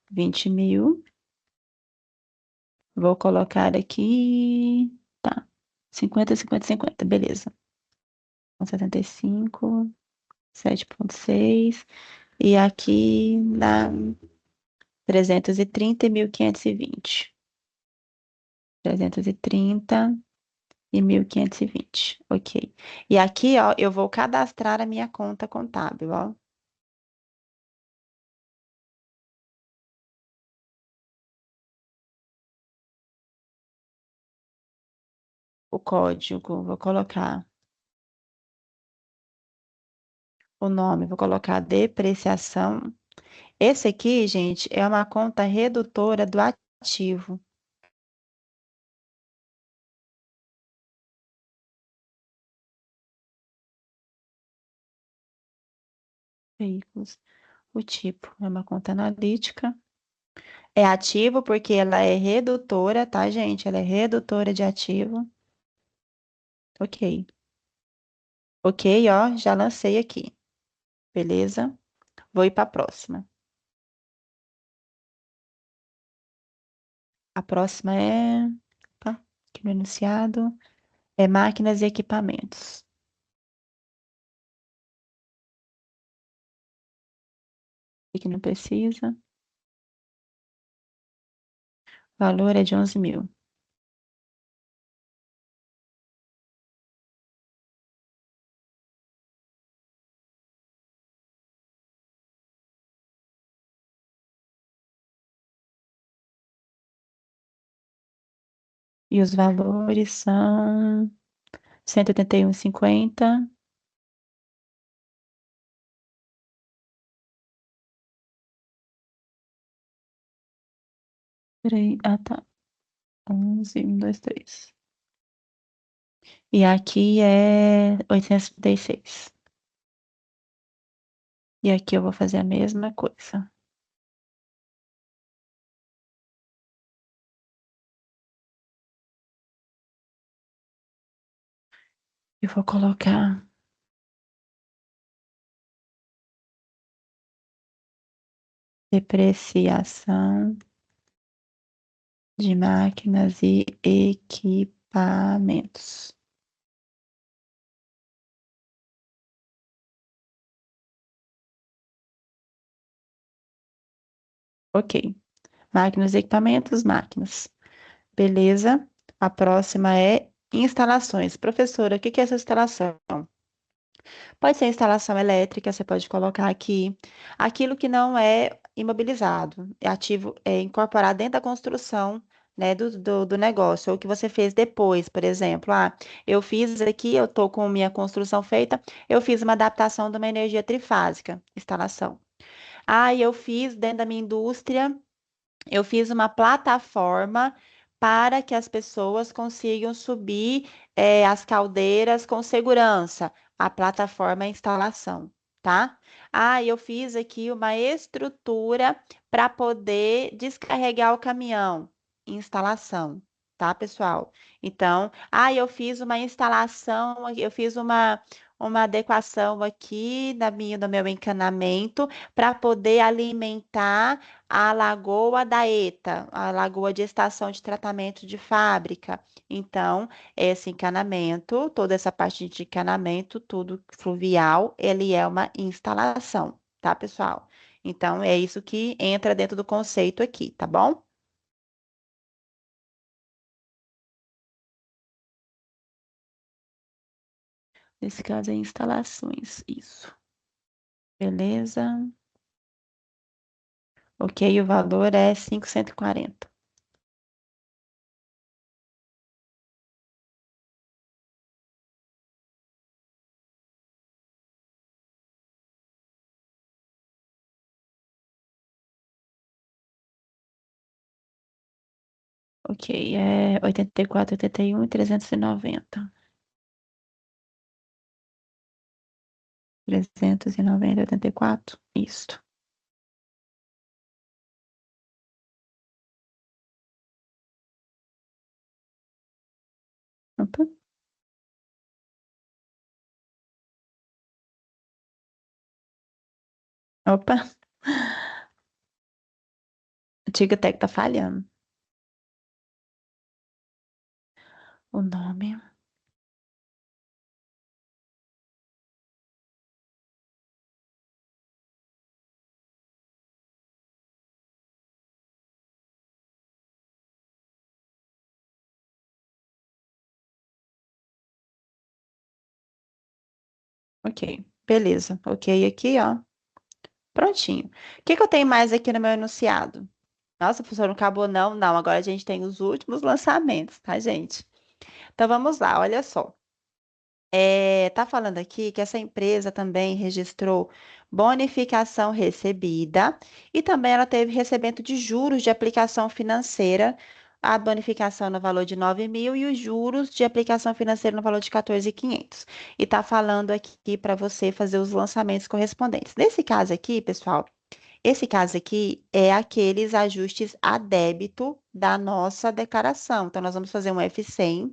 20 mil. Vou colocar aqui. Tá. 50, 50, 50. Beleza. 75, 7,6. E aqui dá 330 e 1.520. 330 e 1.520. Ok. E aqui, ó, eu vou cadastrar a minha conta contábil, ó. O código, vou colocar o nome, vou colocar depreciação. Esse aqui, gente, é uma conta redutora do ativo. Veículos. O tipo é uma conta analítica. É ativo porque ela é redutora, tá, gente? Ela é redutora de ativo. Ok. Ok, ó, já lancei aqui. Beleza? Vou ir para a próxima. A próxima é. Tá? Aqui no enunciado. É máquinas e equipamentos. O que não precisa. O valor é de 11 mil. E os valores são 181,50. Peraí. Ah, tá. 11, 1, 2, 3. E aqui é 836. E aqui eu vou fazer a mesma coisa. Eu vou colocar depreciação de máquinas e equipamentos. Ok. Máquinas e equipamentos, máquinas. Beleza. A próxima é instalações. Professora, o que que é essa instalação? Pode ser instalação elétrica, você pode colocar aqui. Aquilo que não é imobilizado, é ativo, é incorporado dentro da construção, né, do negócio, ou que você fez depois, por exemplo. Ah, eu fiz aqui, eu estou com minha construção feita, eu fiz uma adaptação de uma energia trifásica, instalação. Ah, eu fiz dentro da minha indústria. Eu fiz uma plataforma para que as pessoas consigam subir as caldeiras com segurança. A plataforma é a instalação. tá? Ah, eu fiz aqui uma estrutura para poder descarregar o caminhão. Instalação, tá, pessoal? Então, eu fiz uma instalação, eu fiz uma adequação aqui no meu encanamento para poder alimentar a lagoa da ETA, a lagoa de estação de tratamento de fábrica. Então, esse encanamento, toda essa parte de encanamento, tudo fluvial, ele é uma instalação, tá, pessoal? Então, é isso que entra dentro do conceito aqui, tá bom? Nesse caso é instalações, isso. Beleza? Ok, o valor é 540. Ok, é 84, 81 e 390. 390, 84. Isso. Opa, opa. O Tic-Tac tá falhando. O nome. Ok, beleza. Ok, aqui, ó. Prontinho. O que que eu tenho mais aqui no meu enunciado? Nossa, professor, não acabou não? Não, agora a gente tem os últimos lançamentos, tá, gente? Então vamos lá, olha só. Tá falando aqui que essa empresa também registrou bonificação recebida e também ela teve recebimento de juros de aplicação financeira, a bonificação no valor de 9.000 e os juros de aplicação financeira no valor de 14.500. E está falando aqui para você fazer os lançamentos correspondentes. Nesse caso aqui, pessoal, esse caso aqui é aqueles ajustes a débito da nossa declaração. Então, nós vamos fazer um F100.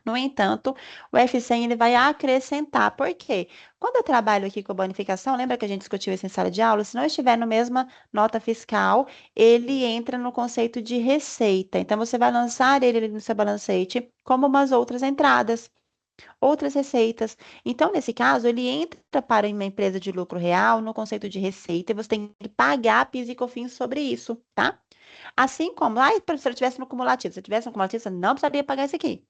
No entanto, o F100 ele vai acrescentar. Por quê? Quando eu trabalho aqui com bonificação, lembra que a gente discutiu isso em sala de aula? Se não estiver na mesma nota fiscal, ele entra no conceito de receita. Então, você vai lançar ele ali no seu balancete como umas outras entradas, outras receitas. Então, nesse caso, ele entra para uma empresa de lucro real no conceito de receita e você tem que pagar PIS e COFINS sobre isso, tá? Assim como, se eu tivesse no cumulativo, se eu tivesse no cumulativo, você não precisaria pagar isso aqui.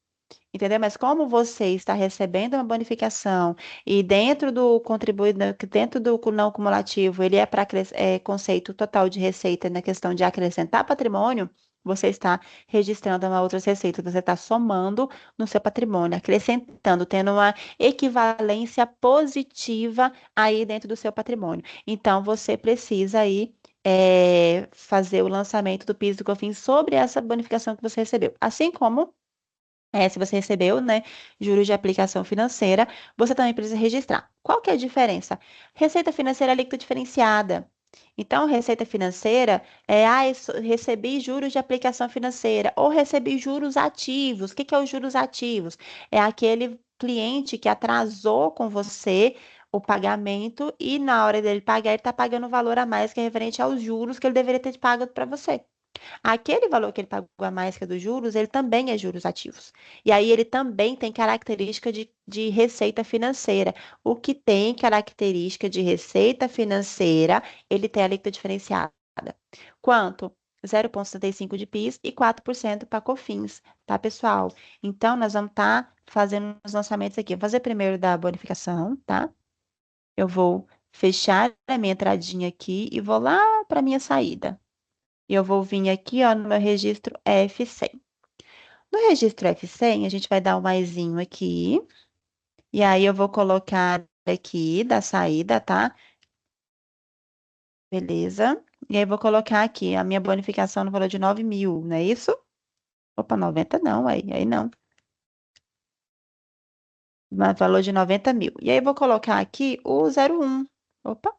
Entendeu? Mas como você está recebendo uma bonificação e dentro do contribuinte, dentro do não cumulativo, ele é para conceito total de receita na questão de acrescentar patrimônio, você está registrando uma outra receita, você está somando no seu patrimônio, acrescentando, tendo uma equivalência positiva aí dentro do seu patrimônio. Então, você precisa aí fazer o lançamento do PIS e do COFINS sobre essa bonificação que você recebeu. Assim como se você recebeu, né, juros de aplicação financeira, você também precisa registrar. Qual que é a diferença? Receita financeira é líquida diferenciada. Então, receita financeira recebi juros de aplicação financeira ou recebi juros ativos. O que que é os juros ativos? É aquele cliente que atrasou com você o pagamento e na hora dele pagar, ele está pagando o valor a mais que é referente aos juros que ele deveria ter pago para você. Aquele valor que ele pagou a mais que é dos juros, ele também é juros ativos. E aí ele também tem característica de receita financeira. O que tem característica de receita financeira, ele tem a alíquota diferenciada. Quanto? 0,75 de PIS e 4% para COFINS, tá, pessoal? Então, nós vamos estar fazendo os lançamentos aqui. Vou fazer primeiro da bonificação, tá? Eu vou fechar a minha entradinha aqui e vou lá para a minha saída. E eu vou vir aqui, ó, no meu registro F100. No registro F100, a gente vai dar um maisinho aqui. E aí eu vou colocar aqui da saída, tá? Beleza. E aí eu vou colocar aqui a minha bonificação no valor de 9.000, não é isso? Opa, 90 não, aí não. No valor de 90.000. E aí eu vou colocar aqui o 01. Opa,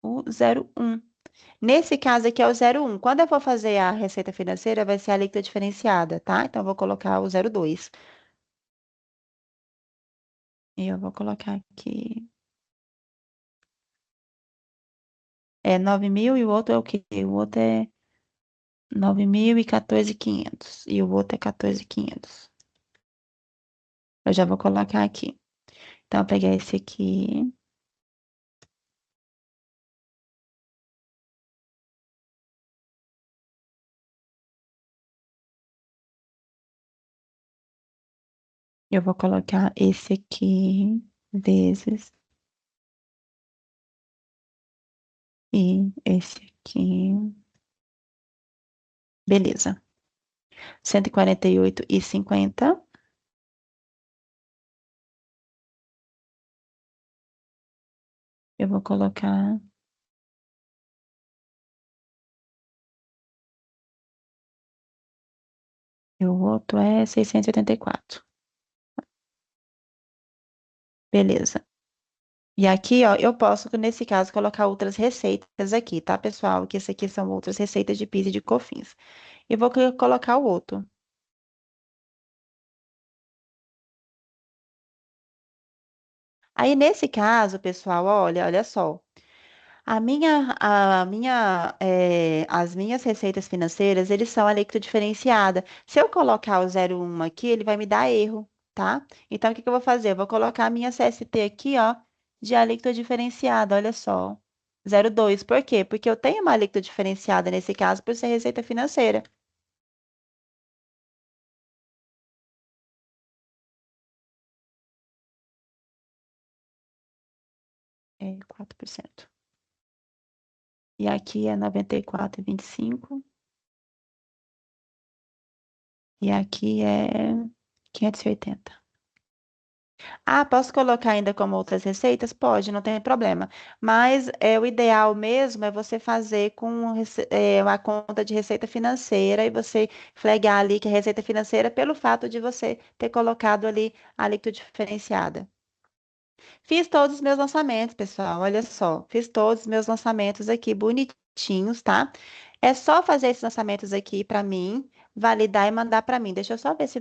o 01. Nesse caso aqui é o 01. Quando eu for fazer a receita financeira, vai ser a alíquota diferenciada, tá? Então, eu vou colocar o 02. E eu vou colocar aqui. É 9.000 e o outro é o quê? O outro é 9.000 e 14.500. E o outro é 14.500. Eu já vou colocar aqui. Então, eu peguei esse aqui. Eu vou colocar esse aqui vezes e esse aqui. Beleza. 148,50. Eu vou colocar. E o outro é 684. Beleza. E aqui, ó, eu posso, nesse caso, colocar outras receitas aqui, tá, pessoal? Que isso aqui são outras receitas de pizza e de cofins. E vou colocar o outro. Aí, nesse caso, pessoal, olha só. As minhas receitas financeiras, eles são a alíquota diferenciada. Se eu colocar o 01 aqui, ele vai me dar erro, tá? Então, o que que eu vou fazer? Eu vou colocar a minha CST aqui, ó, de alíquota diferenciada, olha só. 02. Por quê? Porque eu tenho uma alíquota diferenciada nesse caso por ser receita financeira. É 4%. E aqui é 94,25. E aqui é 580. Ah, posso colocar ainda como outras receitas? Pode, não tem problema. Mas o ideal mesmo é você fazer com uma conta de receita financeira e você flegar ali que é receita financeira pelo fato de você ter colocado ali a alíquota diferenciada. Fiz todos os meus lançamentos, pessoal. Olha só, fiz todos os meus lançamentos aqui bonitinhos, tá? É só fazer esses lançamentos aqui para mim, validar e mandar para mim. Deixa eu só ver se